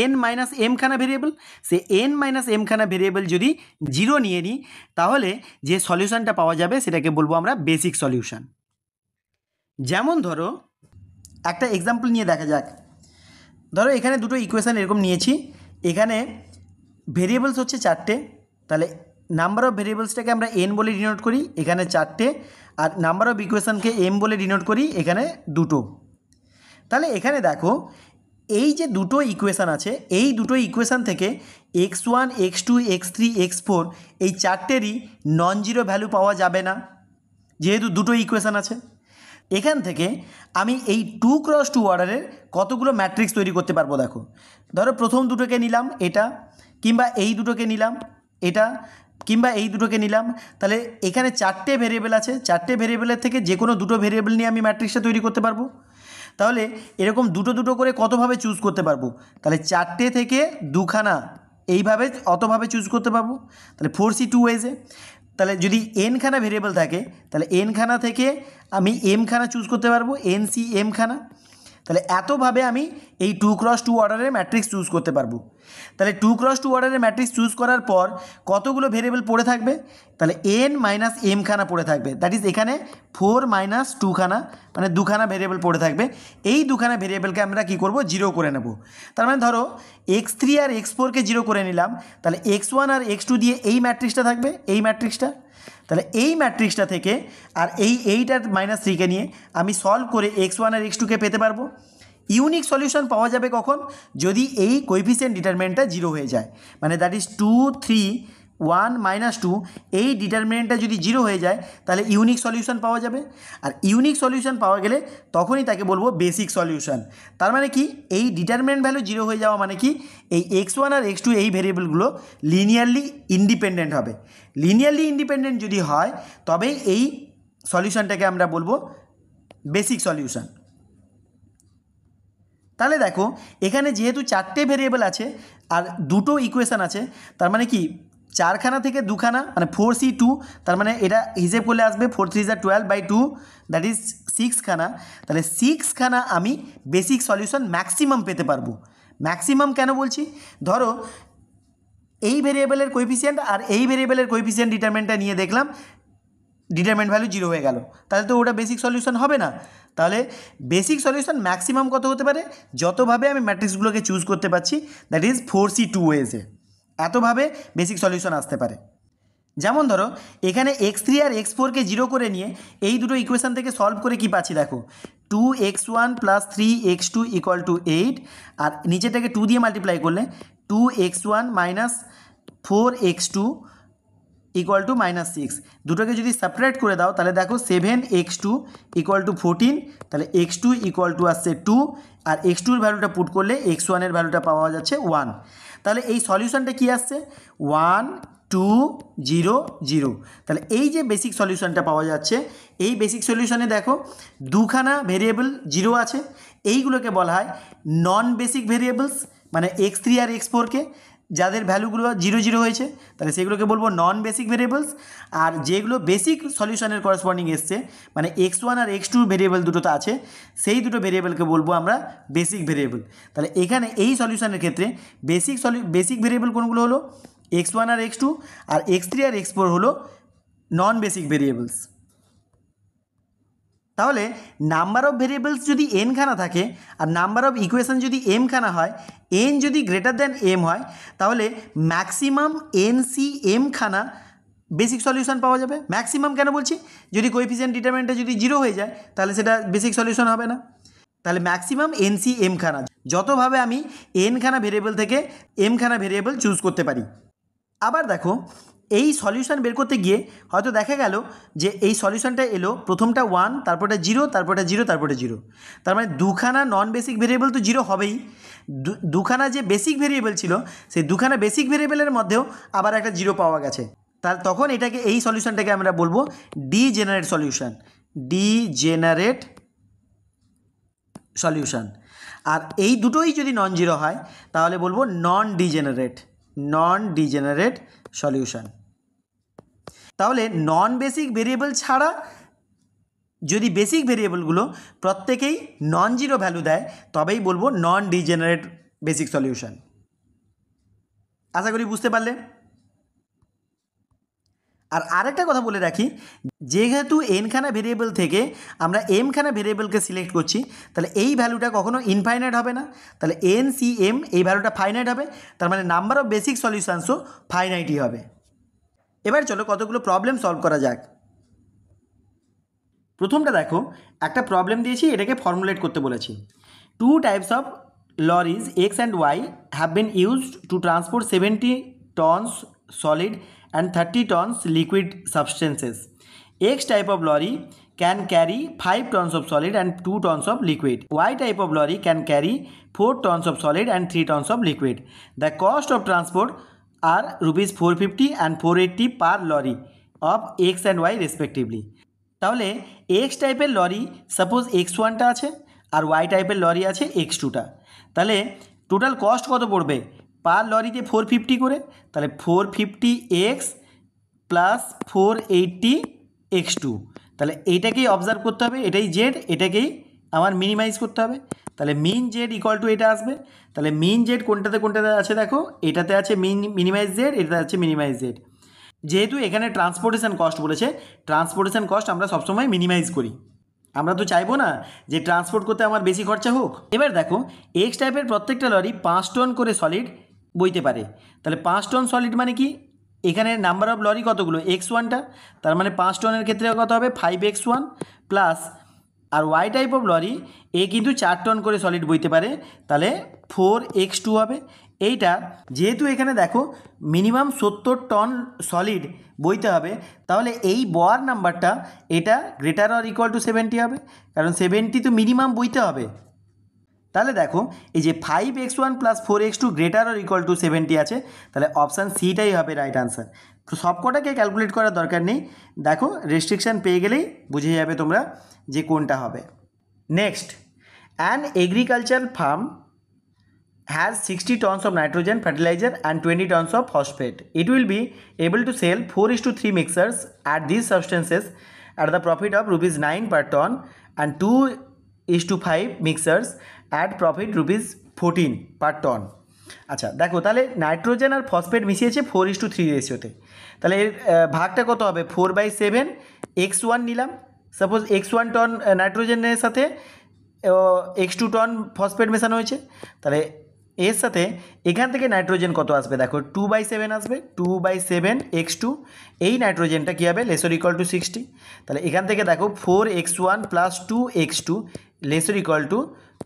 এন মাইনাস এমখানা ভেরিয়েবল, সে এন মাইনাস এমখানা ভেরিয়েবল যদি জিরো নিয়ে নিই, তাহলে যে সলিউশনটা পাওয়া যাবে সেটাকে বলবো আমরা বেসিক সলিউশন। যেমন ধরো একটা এক্সাম্পল নিয়ে দেখা যাক। ধরো এখানে দুটো ইকুয়েশান এরকম নিয়েছি, এখানে ভেরিয়েবলস হচ্ছে চারটে, তাহলে নাম্বার অফ ভেরিয়েবলসটাকে আমরা এন বলে ডিনোট করি, এখানে চারটে, আর নাম্বার অফ ইকুয়েশানকে এম বলে ডিনোট করি, এখানে দুটো। তাহলে এখানে দেখো এই যে দুটো ইকুয়েশান আছে, এই দুটো ইকুয়েশান থেকে x1 x2 x3 x4 এই চারটেরই নন জিরো ভ্যালু পাওয়া যাবে না, যেহেতু দুটো ইকুয়েশান আছে। এখান থেকে আমি এই 2x2 অর্ডারের কতগুলো ম্যাট্রিক্স তৈরি করতে পারবো। দেখো ধরো প্রথম দুটোকে নিলাম এটা, কিংবা এই দুটোকে নিলাম এটা, কিংবা এই দুটোকে নিলাম। তাহলে এখানে চারটে ভেরিয়েবল আছে, চারটে ভেরিয়েবলের থেকে যে কোনো দুটো ভেরিয়েবল নিয়ে আমি ম্যাট্রিক্সটা তৈরি করতে পারবো। তাহলে এরকম দুটো দুটো করে কতভাবে চুজ করতে পারবো, তাহলে চারটে থেকে দুখানা এইভাবে অতভাবে চুজ করতে পারবো, তাহলে 4c2 ওয়েজে। তাহলে যদি এনখানা ভেরিয়েবল থাকে, তাহলে এনখানা থেকে আমি এমখানা চুজ করতে পারবো, এনসি এমখানা। তাহলে এতভাবে আমি এই 2x2 অর্ডারের ম্যাট্রিক্স চুজ করতে পারবো। তাহলে 2x2 অর্ডারের ম্যাট্রিক্স চুজ করার পর কতগুলো ভেরিয়েবল পড়ে থাকবে, তাহলে এন মাইনাস এমখানা পড়ে থাকবে, দ্যাট ইজ এখানে 4 মাইনাস 2 খানা, মানে দুখানা ভেরিয়েবল পড়ে থাকবে। এই দুখানা ভেরিয়েবলকে আমরা কী করব, জিরো করে নেব। তার মানে ধরো x3 আর x4কে জিরো করে নিলাম, তাহলে x1 আর x2 দিয়ে এই ম্যাট্রিক্সটা থাকবে, এই ম্যাট্রিক্সটা। তাহলে এই ম্যাট্রিক্সটা থেকে আর এই 8 আর -3কে নিয়ে আমি সলভ করে x1 আর x2কে পেতে পারবো। ইউনিক সলিউশন পাওয়া যাবে কখন, যদি এই কোএফিসিয়েন্ট ডিটারমিনেন্টটা জিরো হয়ে যায়, মানে দ্যাট ইজ 2 3 1 -2, এই ডিটারমিনেন্টটা যদি জিরো হয়ে যায় তাহলে ইউনিক সলিউশন পাওয়া যাবে। আর ইউনিক সলিউশন পাওয়া গেলে তখনই তাকে বলবো বেসিক সলিউশন। তার মানে কি, এই ডিটারমিনেন্ট ভ্যালু জিরো হয়ে যাওয়া মানে কি, এই x1 আর x2 এই ভেরিয়েবলগুলো লিনিয়ারলি ইন্ডিপেন্ডেন্ট হবে। লিনিয়ারলি ইন্ডিপেন্ডেন্ট যদি হয় তবেই এই সলিউশনটাকে আমরা বলবো বেসিক সলিউশন। তাহলে দেখো এখানে যেহেতু চারটে ভেরিয়েবল আছে আর দুটো ইকুয়েশান আছে, তার মানে কি চারখানা থেকে দুখানা, মানে 4c2, তার মানে এটা হিসেব করলে আসবে 4 3 12/2, দ্যাট ইজ 6 খানা। তাহলে 6 খানা আমি বেসিক সলিউশন ম্যাক্সিমাম পেতে পারবো। ম্যাক্সিমাম কেন বলছি, ধরো এই ভেরিয়েবলের কোএফিসিয়েন্ট আর এই ভেরিয়েবলের কোএফিসিয়েন্ট ডিটারমিনেন্টটা নিয়ে দেখলাম ডিটারমিনেন্ট ভ্যালু জিরো হয়ে গেল, তাহলে তো ওটা বেসিক সলিউশন হবে না। তাহলে বেসিক সলিউশন ম্যাক্সিমাম কত হতে পারে, যতভাবে আমি ম্যাট্রিক্সগুলোকে চুজ করতে পারছি, দ্যাট ইজ 4c2 ওয়েজে, এতভাবে বেসিক সলিউশন আসতে পারে। যেমন ধরো এখানে x3 আর x4কে জিরো করে নিয়ে এই দুটো ইকুয়েশান থেকে সলভ করে কি পাচ্ছি, দেখো 2x1 + 3x2 = 8, আর নিচেটাকে 2 দিয়ে মাল্টিপ্লাই করলে 2x1 - 4x2 = -6, দুটোকে যদি সাবট্রাক্ট করে দাও তাহলে দেখো 7x2 = 14, তাহলে x2 = আসছে 2, আর x2-র ভ্যালুটা পুট করলে x1-এর ভ্যালুটা পাওয়া যাচ্ছে 1। তাহলে এই সলিউশনটা কি আসছে 1 2 0 0। তাহলে এই যে বেসিক সলিউশনটা পাওয়া যাচ্ছে, এই বেসিক সলিউশনে দেখো দুখানা ভেরিয়েবল জিরো আছে, এইগুলোকে বলা হয় নন বেসিক ভেরিয়েবলস, মানে x3 আর x4কে যাদের ভ্যালুগুলো 0 0 হয়েছে তাহলে সেগুলোকে বলবো নন বেসিক ভেরিয়েবলস। আর যেগুলো বেসিক সলিউশনের করেসপন্ডিং এসছে, মানে x1 আর x2 ভেরিয়েবল দুটোতে আছে, সেই দুটো ভেরিয়েবলকে বলবো আমরা বেসিক ভেরিয়েবল। তাহলে এখানে এই সলিউশনের ক্ষেত্রে বেসিক ভেরিয়েবল কোনগুলো হলো x1 আর x2, আর x3 আর x4 হলো নন বেসিক ভেরিয়েবলস। তাহলে নাম্বার অফ ভেরিয়েবলস যদি n খানা থাকে আর নাম্বার অফ ইকুয়েশন যদি m খানা হয়, n যদি গ্রেটার দ্যান m হয়, তাহলে ম্যাক্সিমাম NC m খানা বেসিক সলিউশন পাওয়া যাবে। ম্যাক্সিমাম কেন বলছি, যদি কোএফিসিয়েন্ট ডিটারমিনেন্টটা যদি 0 হয়ে যায় তাহলে সেটা বেসিক সলিউশন হবে না। তাহলে ম্যাক্সিমাম এনসি এম খানা, যতভাবে আমি এন খানা ভেরিয়েবল থেকে এম খানা ভেরিয়েবল চুজ করতে পারি। আবার দেখো এই সলিউশন বের করতে গিয়ে হয়তো দেখা গেল যে এই সলিউশনটা এলো প্রথমটা 1, তারপরটা 0, তারপরটা 0, তারপরটা 0, তার মানে দুখানা নন বেসিক ভেরিয়েবল তো 0 হবেই। দুখানা যে বেসিক ভেরিয়েবল ছিল সেই দুখানা বেসিক ভেরিয়েবলের মধ্যেও আবার একটা 0 পাওয়া গেছে। তার তখন এটাকে এই সলিউশনটাকে আমরা বলবো ডিজেনারেট সলিউশন, ডিজেনারেট সলিউশন। আর এই দুটোই যদি নন জিরো হয় তাহলে বলবো নন ডিজেনারেট সলিউশন। তাহলে নন বেসিক ভেরিয়েবল ছাড়া যদি বেসিক ভেরিয়েবলগুলো প্রত্যেকেই নন জিরো ভ্যালু দেয় তবেই বলবো নন ডিজেনারেট বেসিক সলিউশন। আশা করি বুঝতে পারলে। আর আরেকটা কথা বলে রাখি, যেহেতু এনখানা ভেরিয়েবল থেকে আমরা এমখানা ভেরিয়েবলকে সিলেক্ট করছি তাহলে এই ভ্যালুটা কখনো ইনফাইনাইট হবে না, তাহলে এন সি এম এই ভ্যালুটা ফাইনাইট হবে, তার মানে নাম্বার অফ বেসিক সলিউশনসও ফাইনাইটই হবে। এবার চলো কতগুলো প্রবলেম সলভ করা যাক। প্রথমটা দেখো, একটা প্রবলেম দিয়েছি, এটাকে ফর্মুলেট করতে বলেছি। 2 types of lorries x and y have been used to transport 70 tons solid and 30 tons liquid substances. X type of lorry can carry 5 tons of solid and 2 tons of liquid. Y type of lorry can carry 4 tons of solid and 3 tons of liquid. The cost of transport are rupees 450 and 480 per lorry of X and Y respectively. তাহলে X টাইপের লরি সাপোজ X1টা আছে আর Y টাইপের লরি আছে X2টা, তাহলে টোটাল কস্ট কত পড়বে পার লরিতে 450 করে, তাহলে 450x প্লাস 480x2, তাহলে এইটাকেই অবজার্ভ করতে হবে, এটাই জেড, এটাকেই আমার মিনিমাইজ করতে হবে। তাহলে মিন জেড ইকুয়াল টু এটা আসবে। তাহলে মিন জেড কোনটাতে কোনটাতে আছে দেখো, এটাতে আছে মিনিমাইজ জেড, এটাতে আছে মিনিমাইজ জেড। যেহেতু এখানে ট্রান্সপোর্টেশন কস্ট বলেছে, ট্রান্সপোর্টেশন কস্ট আমরা সবসময় মিনিমাইজ করি, আমরা তো চাইবো না যে ট্রান্সপোর্ট করতে আমার বেশি খরচা হোক। এবার দেখো এক্স টাইপের প্রত্যেকটা লরি 5 টন করে সলিড বইতে পারে, তাহলে 5 টন সলিড মানে কি, এখানে নাম্বার অফ লরি কতগুলো X1টা, তার মানে 5 টনের ক্ষেত্রে কত হবে 5x1 প্লাস, আর ওয়াই টাইপ অফ লরি এ কিন্তু 4 টন করে সলিড বইতে পারে, তাহলে 4x2 হবে। এইটা যেহেতু এখানে দেখো মিনিমাম 70 টন সলিড বইতে হবে, তাহলে এই বয়ার নাম্বারটা এটা গ্রেটার অর ইকুয়াল টু 70 হবে, কারণ 70 তো মিনিমাম বইতে হবে। তাহলে দেখো এই যে 5x1 plus 4x2 greater or equal two 70 আছে, তাহলে অপশান সিটাই হবে রাইট আনসার। সবকটাকে ক্যালকুলেট করার দরকার নেই, দেখো রেস্ট্রিকশান পেয়ে গেলেই বুঝে যাবে তোমরা যে কোনটা হবে। Next, an agricultural farm has 60 tons of nitrogen fertilizer and 20 tons of phosphate. It will be able to sell 4:3 mixers at these substances at the profit of rupees 9 per ton and 2:5 mixers at profit rupees 14 per ton. আচ্ছা দেখো, তাহলে নাইট্রোজেন আর ফসফেট মিশিয়েছে 4:3 রেশিওতে, তাহলে এর ভাগটা কত হবে 4/7, x1 নিলাম, সাপোজ x1 টন নাইট্রোজেনের সাথে x2 টন ফসফেট মেশানো হয়েছে, তাহলে এর সাথে এখান থেকে নাইট্রোজেন কত আসবে দেখো 2/7 আসবে, 2/7x2, এই নাইট্রোজেনটা কী হবে লেসর ইকুয়াল টু 60, তাহলে এখান থেকে দেখো 4x1 plus 2x2 lesser equal to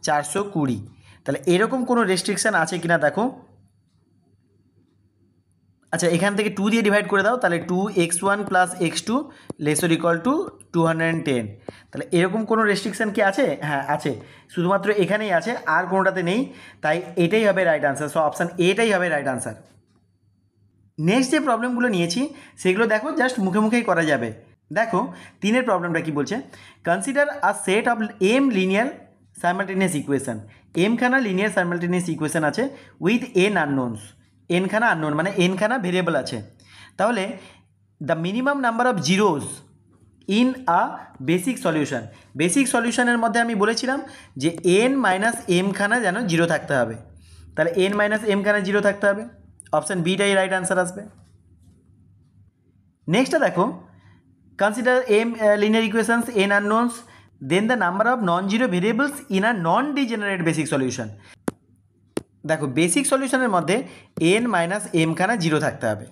420। তাহলে এরকম কোনো রেস্ট্রিকশান আছে কিনা দেখো, আচ্ছা এখান থেকে 2 দিয়ে ডিভাইড করে দাও, তাহলে 2x1 plus x2 lesser equal to 210। তাহলে এরকম কোনো রেস্ট্রিকশান কি আছে? হ্যাঁ আছে, শুধুমাত্র এখানেই আছে, আর কোনোটাতে নেই, তাই এটাই হবে রাইট আনসার। সো অপশান এটাই হবে রাইট আনসার। নেক্সট যে প্রবলেমগুলো নিয়েছি সেগুলো দেখো জাস্ট মুখে মুখেই করা যাবে। দেখো 3-এর প্রবলেমটা কি বলছে, consider a set of m linear simultaneous equation. এমখানা লিনিয়ার সাইমালটেনিয়াস ইকুয়েশন আছে উইথ এন আননোনস, এনখানা আননোন মানে এনখানা ভেরিয়েবল আছে, তাহলে the minimum number of zeros in a basic solution. Basic সলিউশনের মধ্যে আমি বলেছিলাম যে এন মাইনাস এমখানা যেন জিরো থাকতে হবে, তাহলে এন মাইনাস এমখানা জিরো থাকতে হবে, অপশান বিটাই রাইট আনসার আসবে। নেক্সটটা দেখো, consider m linear equations n unknowns then the number of non zero variables in a non degenerate basic solution. দেখো বেসিক সলিউশনের মধ্যে এন মাইনাস এমখানা জিরো থাকতে হবে,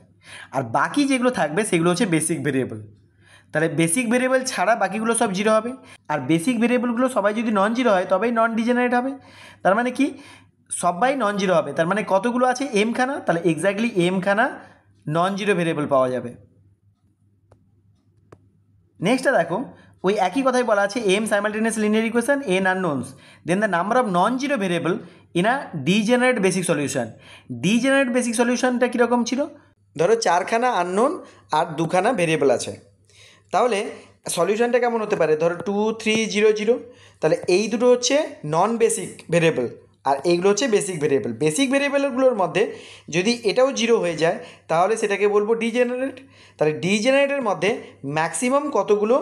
আর বাকি যেগুলো থাকবে সেগুলো হচ্ছে বেসিক ভেরিয়েবল। তাহলে বেসিক ভেরিয়েবল ছাড়া বাকিগুলো সব জিরো হবে, আর বেসিক ভেরিয়েবলগুলো সবাই যদি নন জিরো হয় তবেই নন ডিজেনারেট হবে। তার মানে কি, সবাই নন জিরো হবে, তার মানে কতগুলো আছে এম খানা, তাহলে এক্স্যাক্টলি এম খানা নন জিরো ভেরিয়েবল পাওয়া যাবে। নেক্সটটা দেখো, ওই একই কথাই বলা আছে m simultaneous linear equation n unknowns then the number of non zero variable in a degenerate basic solution. Degenerate basic সলিউশনটা কীরকম ছিল, ধরো চারখানা আননোন আর দুখানা ভেরিয়েবল আছে, তাহলে সলিউশনটা কেমন হতে পারে, ধরো 2 3 0 0, তাহলে এই দুটো হচ্ছে নন বেসিক ভেরিয়েবল আর এইগুলো হচ্ছে বেসিক ভেরিয়েবল। বেসিক ভেরিয়েবলগুলোর মধ্যে যদি এটাও জিরো হয়ে যায় তাহলে সেটাকে বলবো ডিজেনারেট। তাহলে ডিজেনারেটের মধ্যে ম্যাক্সিমাম কতগুলো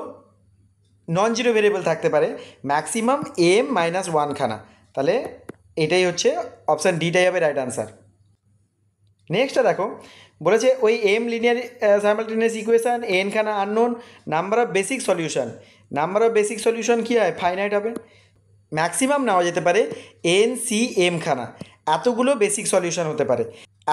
নন জিরো ভেরিয়েবল থাকতে পারে, ম্যাক্সিমাম m-1 খানা। তাহলে এটাই হচ্ছে অপশান ডিটাই হবে রাইট আনসার। নেক্সটটা দেখো, বলেছে ওই m linear simultaneous equation n খানা unknown, number of basic solution. Number of basic solution কী হয়, ফাইনাইট হবে। ম্যাক্সিমাম নেওয়া যেতে পারে এন সি এম খানা, এতগুলো বেসিক সলিউশন হতে পারে,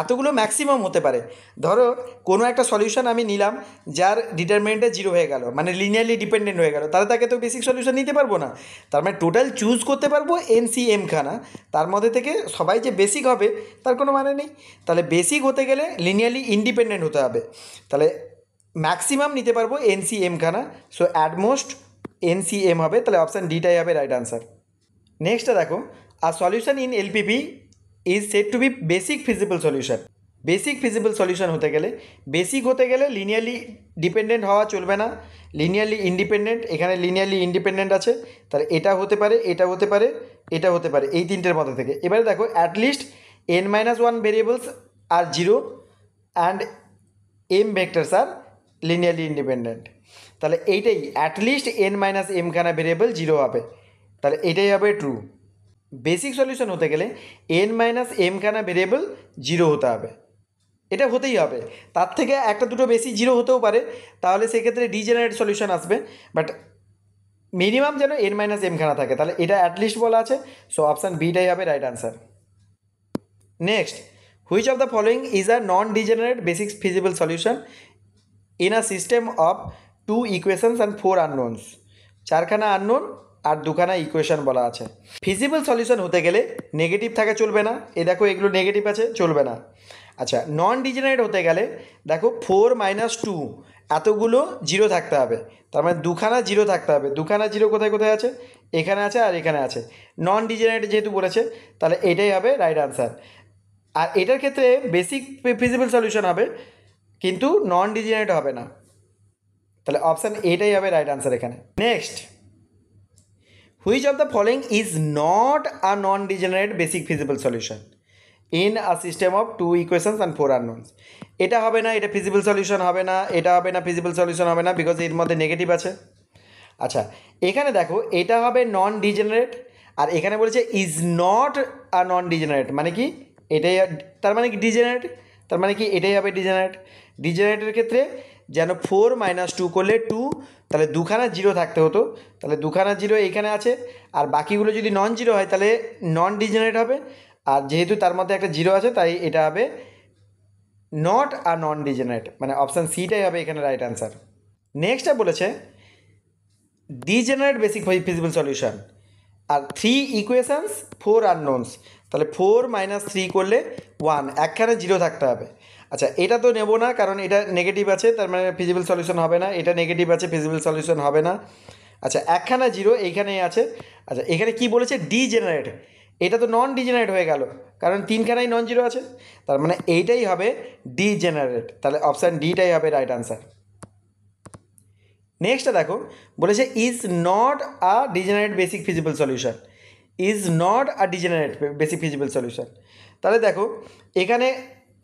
এতগুলো ম্যাক্সিমাম হতে পারে। ধরো কোনো একটা সলিউশন আমি নিলাম যার ডিটারমিনেন্টটা জিরো হয়ে গেল, মানে লিনিয়ারলি ডিপেন্ডেন্ট হয়ে গেল, তাহলে তাকে তো বেসিক সলিউশন নিতে পারবো না। তার মানে টোটাল চুজ করতে পারবো এন সি এম খানা, তার মধ্যে থেকে সবাই যে বেসিক হবে তার কোনো মানে নেই। তাহলে বেসিক হতে গেলে লিনিয়ারলি ইন্ডিপেন্ডেন্ট হতে হবে, তাহলে ম্যাক্সিমাম নিতে পারবো এন সি এম খানা, so at most n c m হবে, তাহলে অপশান ডিটাই হবে রাইট আনসার। নেক্সটটা দেখো, আর solution in LPP is said to be basic feasible solution. Basic feasible solution হতে গেলে, বেসিক হতে গেলে লিনিয়ারলি ডিপেন্ডেন্ট হওয়া চলবে না, লিনিয়ারলি ইন্ডিপেন্ডেন্ট, এখানে লিনিয়ারলি ইন্ডিপেন্ডেন্ট আছে, তাহলে এটা হতে পারে, এটা হতে পারে, এটা হতে পারে, এই তিনটের মধ্যে থেকে। এবারে দেখো at least n-1 variables are zero and M vectors are linearly independent, তাহলে এইটাই অ্যাটলিস্ট n-m খানা ভেরিয়েবল জিরো হবে, তাহলে এটাই হবে ট্রু। বেসিক সলিউশন হতে গেলে n-m খানা ভেরিয়েবল জিরো হতে হবে, এটা হতেই হবে। তার থেকে একটা দুটো বেশি জিরো হতেও পারে, তাহলে সেক্ষেত্রে ডিজেনারেট সলিউশন আসবে, বাট মিনিমাম যেন n-m খানা থাকে, তাহলে এটা অ্যাটলিস্ট বলা আছে, সো অপশান বিটাই হবে right answer. Next, which of the following is a non degenerate basic feasible solution in a system of 2 equations and 4 unknown's. চারখানা আননোন আর দুখানা ইকুয়েশন বলা আছে। ফিজিবল সলিউশন হতে গেলে নেগেটিভ থাকা চলবে না, এ দেখো এগুলো নেগেটিভ আছে, চলবে না। আচ্ছা, নন ডিজেনারেট হতে গেলে দেখো 4-2 এতগুলো জিরো থাকতে হবে, তার মানে দুখানা জিরো থাকতে হবে। দুখানা জিরো কোথায় কোথায় আছে, এখানে আছে আর এখানে আছে। নন ডিজেনারেট যেহেতু বলেছে, তাহলে এটাই হবে রাইট আনসার। আর এটার ক্ষেত্রে বেসিক ফিজিবল সলিউশন হবে, কিন্তু নন ডিজেনারেট হবে না, তাহলে অপশান এটাই হবে রাইট আনসার এখানে। Next, which of the following is not a non degenerate basic feasible solution in a system of 2 equations and 4 unknown's. এটা হবে না, এটা ফিজিবল সলিউশন হবে না, এটা হবে না, ফিজিবল সলিউশন হবে না, বিকজ এর মধ্যে নেগেটিভ আছে। আচ্ছা, এখানে দেখো এটা হবে নন ডিজেনারেট, আর এখানে বলেছে is not a non degenerate, মানে কি এটাই, তার মানে কি ডিজেনারেট, তার মানে কি এটাই হবে ডিজেনারেট। ডিজেনারেটের ক্ষেত্রে যেন 4-2 করলে 2, তাহলে দুখানা জিরো থাকতে হতো, তাহলে দুখানা জিরো এইখানে আছে, আর বাকিগুলো যদি নন জিরো হয় তাহলে নন ডিজেনারেট হবে, আর যেহেতু তার মধ্যে একটা জিরো আছে তাই এটা হবে নট আ নন ডিজেনারেট, মানে অপশান সিটাই হবে এখানে রাইট আনসার। নেক্সটটা বলেছে ডিজেনারেট বেসিক ফিজিবল সলিউশন, আর 3 ইকুয়েশনস 4 আননোনস, তাহলে 4-3 করলে 1, একখানে জিরো থাকতে হবে। আচ্ছা, এটা তো নেব না কারণ এটা নেগেটিভ আছে, তার মানে ফিজিবল সলিউশন হবে না, এটা নেগেটিভ আছে, ফিজিবল সলিউশন হবে না। আচ্ছা, একখানা জিরো এইখানেই আছে। আচ্ছা, এখানে কি বলেছে ডিজেনারেট, এটা তো নন ডিজেনারেট হয়ে গেল কারণ তিনখানাই নন জিরো আছে, তার মানে এইটাই হবে ডিজেনারেট, তাহলে অপশান ডিটাই হবে রাইট আনসার। নেক্সটটা দেখো, বলেছে is not a degenerate basic feasible solution, is not a degenerate basic feasible solution, তাহলে দেখো এখানে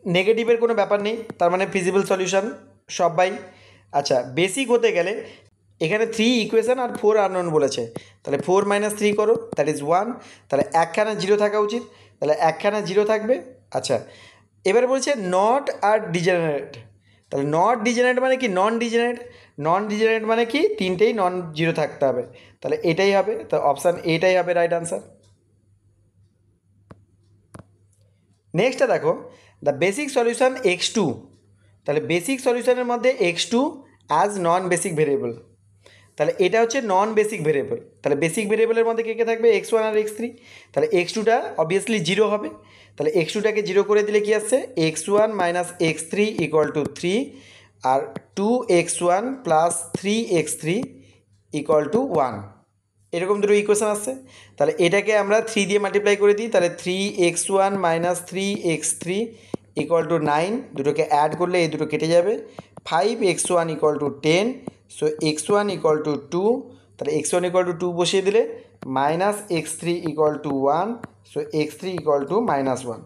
নেগেটিভের কোনো ব্যাপার নেই, তার মানে ফিজিবল সলিউশন সবাই। আচ্ছা, বেসিক হতে গেলে এখানে 3 ইকুয়েশন আর 4 আননোন বলেছে, তাহলে 4-3 করো, দ্যাট ইজ 1, তাহলে একখানা জিরো থাকা উচিত, তাহলে একখানা জিরো থাকবে। আচ্ছা, এবারে বলছে নট আর ডিজেনারেট, তাহলে নট ডিজেনারেট মানে কি নন ডিজেনারেট, নন ডিজেনারেট মানে কি তিনটেই নন জিরো থাকতে হবে, তাহলে এটাই হবে, তো অপশান এটাই হবে রাইট আনসার। নেক্সটটা দেখো দ্য বেসিক সলিউশন x2, তাহলে বেসিক সলিউশনের মধ্যে x2 অ্যাজ নন বেসিক ভেরিয়েবল, তাহলে এটা হচ্ছে নন বেসিক ভেরিয়েবল। তাহলে বেসিক ভেরিয়েবলের মধ্যে কে কে থাকবে, x1 আর x3। তাহলে x2টা অবভিয়াসলি জিরো হবে, তাহলে x2টাকে জিরো করে দিলে কি আসছে, x1 minus x3 equal to 3, আর 2x1 plus 3x3 equal to 1, এরকম দুটো ইকুয়েশন আসছে। তাহলে এটাকে আমরা 3 দিয়ে মাল্টিপ্লাই করে দিই, তাহলে 3x1 minus 3x3 equal two 9, দুটোকে অ্যাড করলে এই দুটো কেটে যাবে, 5x1 equal to 10, so x1 equal to 2, তাহলে x1 ইকুয়াল টু 2 বসিয়ে দিলে minus x3 equal to 1, so x3 equal two minus 1,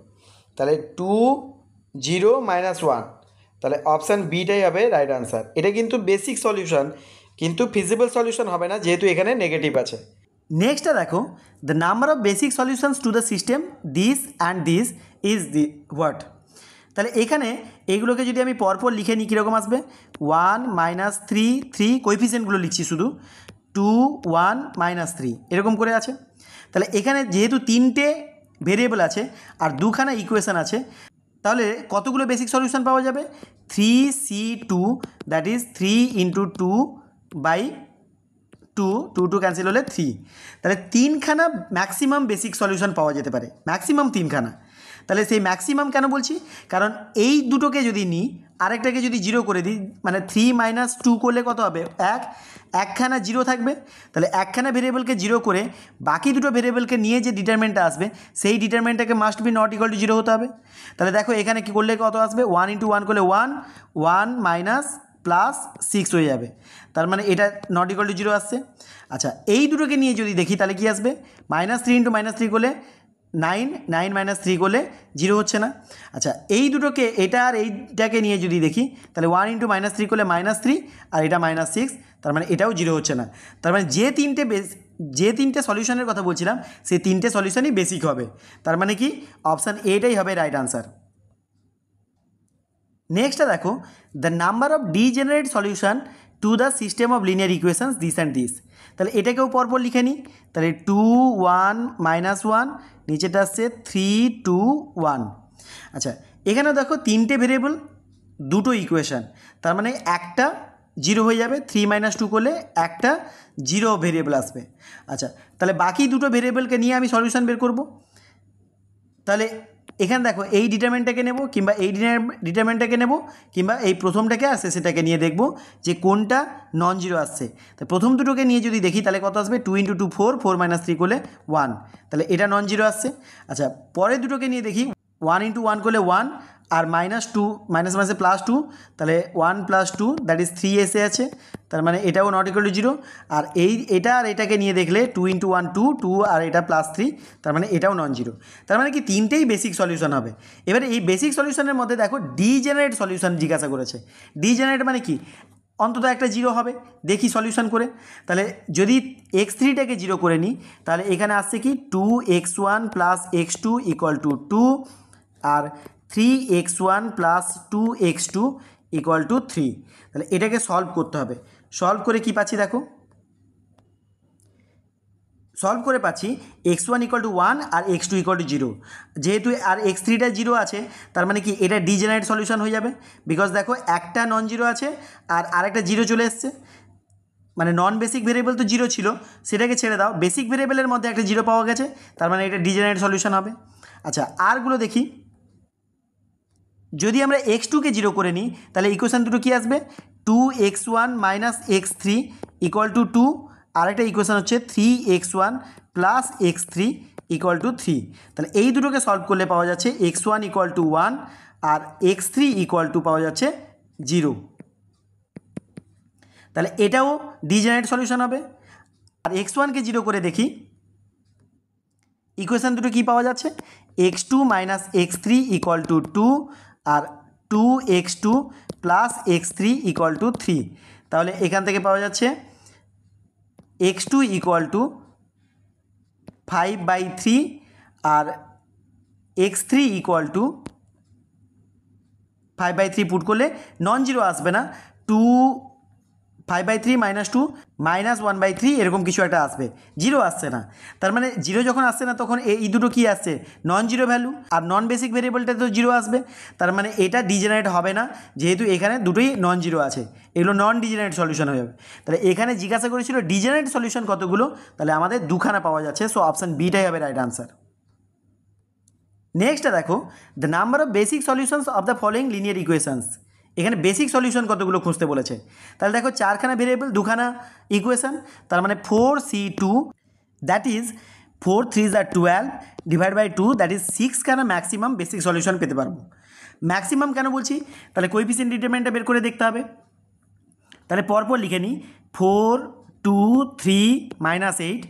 তাহলে 2 0 মাইনাস 1, তাহলে অপশান বিটাই হবে রাইট আনসার। এটা কিন্তু বেসিক সলিউশন, কিন্তু ফিজিবল সলিউশন হবে না যেহেতু এখানে নেগেটিভ আছে। নেক্সটটা দেখো, the number of basic solutions two the system this and this is the what. তাহলে এখানে এইগুলোকে যদি আমি পরপর লিখে নিই কীরকম আসবে, 1 মাইনাস 3 3 কোএফিসিয়েন্টগুলো লিখছি শুধু, 2 1 মাইনাস 3 এরকম করে আছে। তাহলে এখানে যেহেতু তিনটে ভেরিয়েবল আছে আর দুখানা ইকুয়েশান আছে, তাহলে কতগুলো বেসিক সলিউশন পাওয়া যাবে, 3c2, that is 3 into 2 by 2, 2 2 cancel হলে 3, তাহলে তিনখানা ম্যাক্সিমাম বেসিক সলিউশন পাওয়া যেতে পারে, ম্যাক্সিমাম তিনখানা। তাহলে সেই ম্যাক্সিমাম কেন বলছি, কারণ এই দুটোকে যদি নিই আরেকটাকে যদি জিরো করে দিই, মানে 3 মাইনাস 2 করলে কত হবে, একখানা জিরো থাকবে। তাহলে একখানা ভেরিয়েবলকে জিরো করে বাকি দুটো ভেরিয়েবলকে নিয়ে যে ডিটারমেন্টটা আসবে সেই ডিটারমেন্টটাকে must be not equal to zero হতে হবে। তাহলে দেখো এখানে কী করলে কত আসবে, 1 ইন্টু 1 করলে 1, 1 মাইনাস প্লাস 6 হয়ে যাবে, তার মানে এটা নট ইকুয়াল টু জিরো আসছে। আচ্ছা, এই দুটোকে নিয়ে যদি দেখি তাহলে কি আসবে, মাইনাস 3 ইন্টু মাইনাস 3 করলে 9, 9 মাইনাস 3 করলে জিরো হচ্ছে না। আচ্ছা, এই দুটোকে এটা আর এইটাকে নিয়ে যদি দেখি তাহলে 1 ইন্টু মাইনাস 3 করলে মাইনাস 3, আর এটা মাইনাস 6, তার মানে এটাও জিরো হচ্ছে না। তার মানে যে তিনটে সলিউশনের কথা বলছিলাম সেই তিনটে সলিউশনই বেসিক হবে, তার মানে কি অপশান এটাই হবে রাইট আনসার। নেক্সটটা দেখো, the number of degenerate solution to the system of linear equations this and this. তাহলে এটাকেও পরপর লিখে নিই, তাহলে 2 1 মাইনাস 1, নিচেটা আসছে 3 2 1। আচ্ছা, এখানে দেখো তিনটে ভেরিয়েবল দুটো ইকুয়েশান, তার মানে একটা জিরো হয়ে যাবে, 3 মাইনাস 2 করলে একটা জিরো ভেরিয়েবল আসবে। আচ্ছা, তাহলে বাকি দুটো ভেরিয়েবলকে নিয়ে আমি সলিউশন বের করব। তাহলে এখানে দেখো এই ডিটারমেন্টটাকে নেব, কিংবা এই ডিটারমেন্টটাকে নেব, কিংবা এই প্রথমটাকে আসছে সেটাকে নিয়ে দেখব যে কোনটা নন জিরো আসছে। তো প্রথম দুটোকে নিয়ে যদি দেখি তাহলে কত আসবে, 2 ইন্টু 2 4, 4 মাইনাস 3 করলে 1, তাহলে এটা নন জিরো আসছে। আচ্ছা, পরের দুটোকে নিয়ে দেখি, 1 ইন্টু 1 করলে 1, আর মাইনাস 2 মাইনাস মাইনাসে প্লাস 2, তাহলে 1 প্লাস 2 দ্যাট ইজ 3 এসে আছে, তার মানে এটাও নট ইকুয়াল টু জিরো। আর এটা আর এটাকে নিয়ে দেখলে 2 ইন্টু 1 2, 2 আর এটা প্লাস 3, তার মানে এটাও নন জিরো। তার মানে কি তিনটেই বেসিক সলিউশন হবে। এবারে এই বেসিক সলিউশনের মধ্যে দেখো ডিজেনারেট সলিউশন জিজ্ঞাসা করেছে। ডিজেনারেট মানে কি, অন্তত একটা জিরো হবে, দেখি সলিউশন করে। তাহলে যদি x3টাকে জিরো করে নিই তাহলে এখানে আসছে কি 2x1 plus x2 equal to 2, আর 3x1 plus 2x2 equal to 3। তাহলে এটাকে সলভ করতে হবে। সলভ করে কি পাচ্ছি দেখো, সলভ করে পাচ্ছি x1 ইকুয়াল টু 1 আর x2 ইকুয়াল টু 0। যেহেতু আর x3টা জিরো আছে তার মানে কি এটা ডিজেনারেট সলিউশন হয়ে যাবে, বিকজ দেখো একটা নন জিরো আছে আর আরেকটা জিরো চলে এসছে, মানে নন বেসিক ভেরিয়েবল তো জিরো ছিল সেটাকে ছেড়ে দাও, বেসিক ভেরিয়েবলের মধ্যে একটা জিরো পাওয়া গেছে, তার মানে এটা ডিজেনারেট সলিউশন হবে। আচ্ছা, আরগুলো দেখি, যদি আমরা x2কে জিরো করে নিই তাহলে ইকুয়েশান দুটো কী আসবে, 2x1 minus x3 equal to 2, আরেকটা ইকুয়েশান হচ্ছে 3x1 plus x3 equal to 3। তাহলে এই দুটোকে সলভ করলে পাওয়া যাচ্ছে x1 ইকুয়াল টু 1 আর x3 ইকুয়াল টু পাওয়া যাচ্ছে 0। তাহলে এটাও ডিজেনারেট সলিউশন হবে। আর x1কে জিরো করে দেখি, ইকুয়েশান দুটো কী পাওয়া যাচ্ছে, x2 minus x3 equal to 2 আর 2x2 plus x3 equal to 3। তাহলে এখান থেকে পাওয়া যাচ্ছে x2 ইকুয়াল টু 5/3 আর x3 ইকুয়াল টু 5/3 পুট করলে নন জিরো আসবে না, 2 5/3 -2 -1/3 এরকম কিছু একটা আসবে, জিরো আসছে না। তার মানে জিরো যখন আসছে না তখন এই দুটো কি আসছে, নন জিরো ভ্যালু, আর নন বেসিক ভেরিয়েবলটা তো জিরো আসবে। তার মানে এটা ডিজেনারেট হবে না, যেহেতু এখানে দুটোই নন জিরো আছে, এগুলো নন ডিজেনারেট সলিউশন হয়ে যাবে। তাহলে এখানে জিজ্ঞাসা করেছিল ডিজেনারেট সলিউশন কতগুলো, তাহলে আমাদের দুখানা পাওয়া যাচ্ছে। সো অপশান বিটাই হবে রাইট আনসার। নেক্সটটা দেখো, the number of basic solutions of the following linear equations. এখানে বেসিক সলিউশন কতগুলো খুঁজতে বলেছে। তাহলে দেখো চারখানা ভেরিয়েবল, দুখানা ইকুয়েশন, তার মানে 4c2 that is 4 3 12 divide by 2 that is 6খানা ম্যাক্সিমাম বেসিক সলিউশন পেতে পারবো। ম্যাক্সিমাম কেন বলছি, তাহলে কোএফিসিয়েন্ট ডিটারমিনেন্টটা বের করে দেখতে হবে। তাহলে পরপর লিখে নিই, 4 2 3 -8,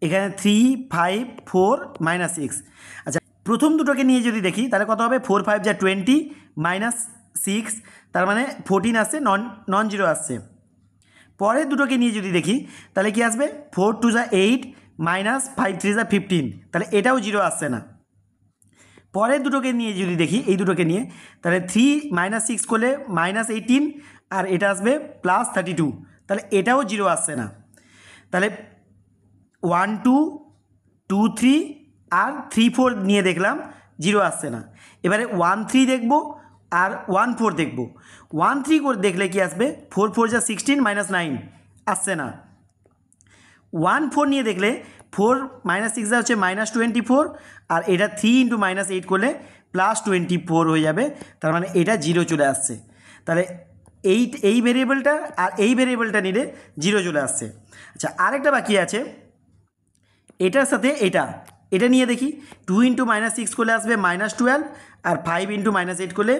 এখানে 3 5 4 -6। আচ্ছা, প্রথম দুটোকে নিয়ে যদি দেখি তাহলে কত হবে, 4 5 যা 20 -6, তার মানে 14 আসছে, নন জিরো আসছে। পরের দুটোকে নিয়ে যদি দেখি তাহলে কি আসবে, 4 2 যা 8 -5 3 যা 15, তাহলে এটাও জিরো আসছে না। পরের দুটোকে নিয়ে যদি দেখি, এই দুটোকে নিয়ে, তাহলে 3 -6 করলে -18, আর এটা আসবে +32, তাহলে এটাও জিরো আসছে না। তাহলে 1 2 2 3 আর 3 4 নিয়ে দেখলাম, জিরো আসছে না। এবারে 1 3 দেখব আর 1 4 দেখব। 1 3 করে দেখলে কি আসবে, 4 4 যা 16 -9, আসছে না। 1 4 নিয়ে দেখলে 4 -6 যা হচ্ছে -24, আর এটা 3 × -8 করলে +24 হয়ে যাবে, তার মানে এটা জিরো চলে আসছে। তাহলে এই ভেরিয়েবলটা আর এই ভেরিয়েবলটা নিলে জিরো চলে আসছে। আচ্ছা, আরেকটা বাকি আছে, এটার সাথে এটা নিয়ে দেখি, 2 × -6 করলে আসবে -12, আর 5 × -8 করলে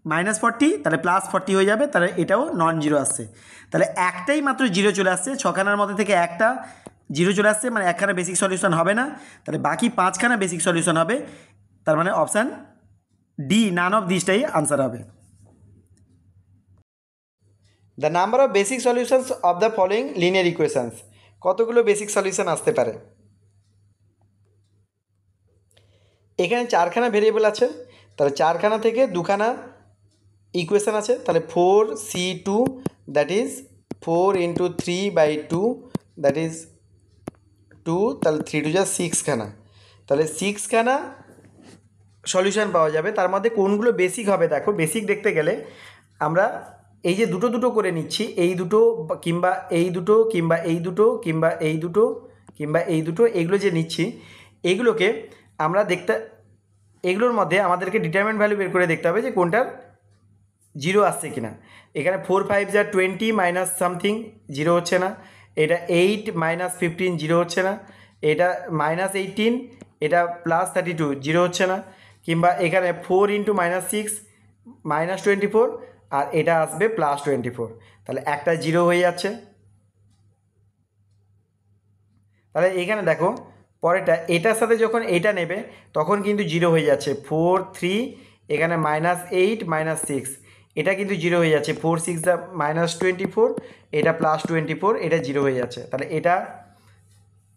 -40, তাহলে +40 হয়ে যাবে, তাহলে এটাও নন জিরো আসছে। তাহলে একটাই মাত্র জিরো চলে আসছে, ছখানার মধ্যে থেকে একটা জিরো চলে আসছে, মানে একখানা বেসিক সলিউশন হবে না, তাহলে বাকি পাঁচখানা বেসিক সলিউশন হবে। তার মানে অপশান ডি, নান অফ দিসটাই আনসার হবে। The number of basic solutions of the following linear equations, কতগুলো বেসিক সলিউশন আসতে পারে। এখানে চারখানা ভেরিয়েবল আছে, তাহলে চারখানা থেকে দুখানা ইকুয়েশান আছে। তাহলে 4c2 that is 4 × 3/2 that is 2, তাহলে 3 2 যা 6খানা, তাহলে 6খানা সলিউশন পাওয়া যাবে। তার মধ্যে কোনগুলো বেসিক হবে, দেখো বেসিক দেখতে গেলে আমরা এই যে দুটো দুটো করে নিচ্ছি, এই দুটো কিংবা এই দুটো কিংবা এই দুটো কিংবা এই দুটো কিংবা এই দুটো, এগুলো যে নিচ্ছি, এইগুলোকে আমরা এগুলোর মধ্যে আমাদেরকে ডিটারমিনেন্ট ভ্যালু বের করে দেখতে হবে যে কোনটার জিরো আসছে কিনা। এখানে 4 5 যা 20 মাইনাস সামথিং, জিরো হচ্ছে না। এটা 8 -15, জিরো হচ্ছে না। এটা -18, এটা +32, জিরো হচ্ছে না। কিংবা এখানে 4 × -6 -24, আর এটা আসবে +24, তাহলে একটা জিরো হয়ে যাচ্ছে। তাহলে এখানে দেখো পরেরটা, এটার সাথে যখন এটা নেবে তখন কিন্তু জিরো হয়ে যাচ্ছে, 4 3, এখানে -8 -6, এটা কিন্তু জিরো হয়ে যাচ্ছে, 4 6 যা -24, এটা +24, এটা জিরো হয়ে যাচ্ছে, তাহলে এটা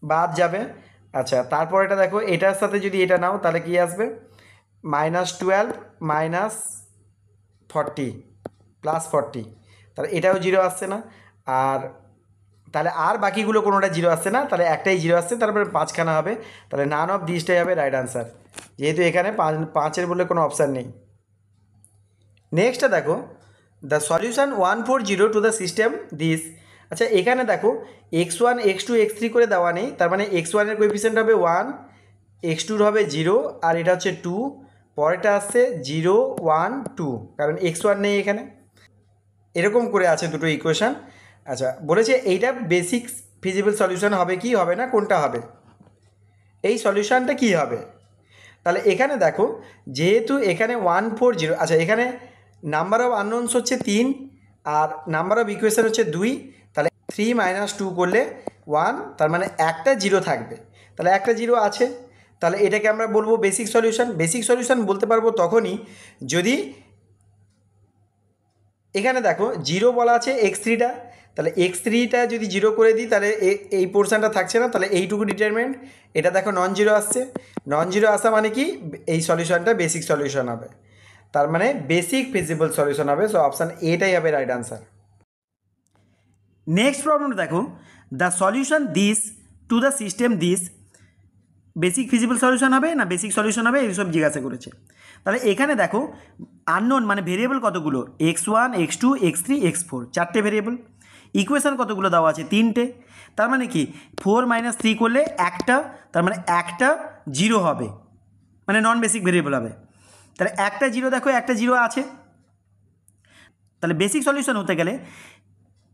বাদ যাবে। আচ্ছা, তারপর এটা দেখো, এটার সাথে যদি এটা নাও তাহলে কি আসবে, -12 -40 +40, তাহলে এটাও জিরো আসছে না। আর তাহলে আর বাকিগুলো কোনোটা জিরো আসছে না, তাহলে একটাই জিরো আসছে, তারপরে পাঁচখানা হবে, তাহলে নান অফ দিসটাই হবে রাইট আনসার, যেহেতু এখানে পাঁচের বলে কোনো অপশান নেই। নেক্সটটা দেখো, the solution 140 two the system this. আচ্ছা, এখানে দেখো x1 x2 x3 করে দেওয়া নেই, তার মানে x1-এর কোএফিসিয়েন্ট হবে 1, x2-র হবে 0, আর এটা হচ্ছে 2, পরেরটা আসছে 0 1 2, কারণ x1 নেই এখানে। এরকম করে আছে দুটো ইকুয়েশান। আচ্ছা, বলেছে এইটা বেসিক ফিজিবল সলিউশন হবে কি হবে না, কোনটা হবে, এই সলিউশনটা কি হবে। তাহলে এখানে দেখো, যেহেতু এখানে 140, আচ্ছা এখানে নাম্বার অফ আননোনস হচ্ছে 3, আর নাম্বার অফ ইকুয়েশান হচ্ছে 2, তাহলে 3 - 2 করলে 1, তার মানে একটা জিরো থাকবে, তাহলে একটা জিরো আছে, তাহলে এটাকে আমরা বলবো বেসিক সলিউশন। বেসিক সলিউশন বলতে পারবো তখনই যদি এখানে দেখো জিরো বলা আছে x3টা, তাহলে x3টা যদি জিরো করে দিই তাহলে এই পোর্শনটা থাকছে না, তাহলে এইটুকু ডিটারমিনেন্ট, এটা দেখো নন জিরো আসছে, নন জিরো আসা মানে কি, এই সলিউশনটা বেসিক সলিউশন হবে, তার মানে বেসিক ফিজিবল সলিউশন হবে। সো অপশান এটাই হবে রাইট আনসার। নেক্সট প্রবলেমটা দেখো, the solution this two the system this, basic feasible solution হবে না বেসিক সলিউশন হবে এইসব জিজ্ঞাসা করেছে। তাহলে এখানে দেখো আননোন মানে ভেরিয়েবল কতগুলো, x1 x2 x3 x4, 4টে variable. Equation কতগুলো দেওয়া আছে, 3টে। তার মানে কি 4 - 3 করলে একটা, তার মানে একটা জিরো হবে, মানে নন বেসিক ভেরিয়েবল হবে। তাহলে একটা জিরো দেখো, একটা জিরো আছে। তাহলে বেসিক সলিউশন হতে গেলে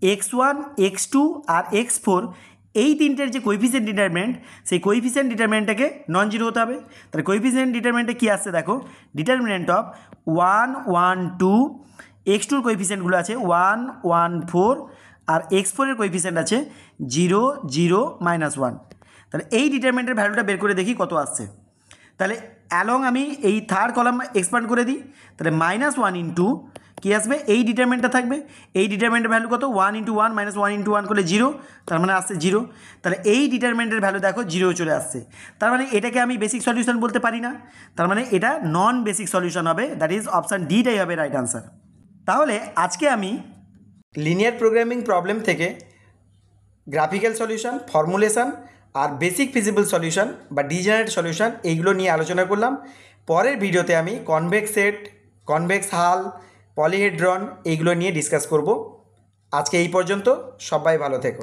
x1 x2 আর x4 এই তিনটের যে কোএফিসিয়েন্ট ডিটারমিনেন্ট, সেই কোএফিসিয়েন্ট ডিটারমিনেন্টটাকে নন জিরো হতে হবে। তাহলে কোএফিসিয়েন্ট ডিটারমিনেন্টে কী আসছে দেখো, ডিটারমিনেন্ট অফ 1 1 2, x2 এর কোএফিসিয়েন্টগুলো আছে 1 1 4, আর x4 এর কোএফিসিয়েন্ট আছে 0 0 -1। তাহলে এই ডিটারমিনেন্টের ভ্যালুটা বের করে দেখি কত আসছে। তাহলে অ্যালং আমি এই থার্ড কলাম এক্সপ্যান্ড করে দিই, তাহলে -1 ইন্টু কী আসবে, এই ডিটারমিনেন্টটা থাকবে। এই ডিটারমিনেন্টের ভ্যালু কত, 1 × 1 - 1 × 1 করলে 0, তার মানে আসছে 0। তাহলে এই ডিটারমিনেন্টের ভ্যালু দেখো 0 চলে আসছে। তার মানে এটাকে আমি বেসিক সলিউশন বলতে পারি না, তার মানে এটা নন বেসিক সলিউশন হবে। দ্যাট ইজ অপশান ডিটাই হবে রাইট আনসার। তাহলে আজকে আমি লিনিয়ার প্রোগ্রামিং প্রবলেম থেকে গ্রাফিক্যাল সলিউশন, ফর্মুলেশন আর বেসিক ফিজিবল সলিউশন বা ডিজেনারেট সলিউশন এইগুলো নিয়ে আলোচনা করলাম। পরের ভিডিওতে আমি কনভেক্স সেট, কনভেক্স হাল, পলিহেড্রন এইগুলো নিয়ে ডিসকাস করব। আজকে এই পর্যন্ত, সবাই ভালো থেকো।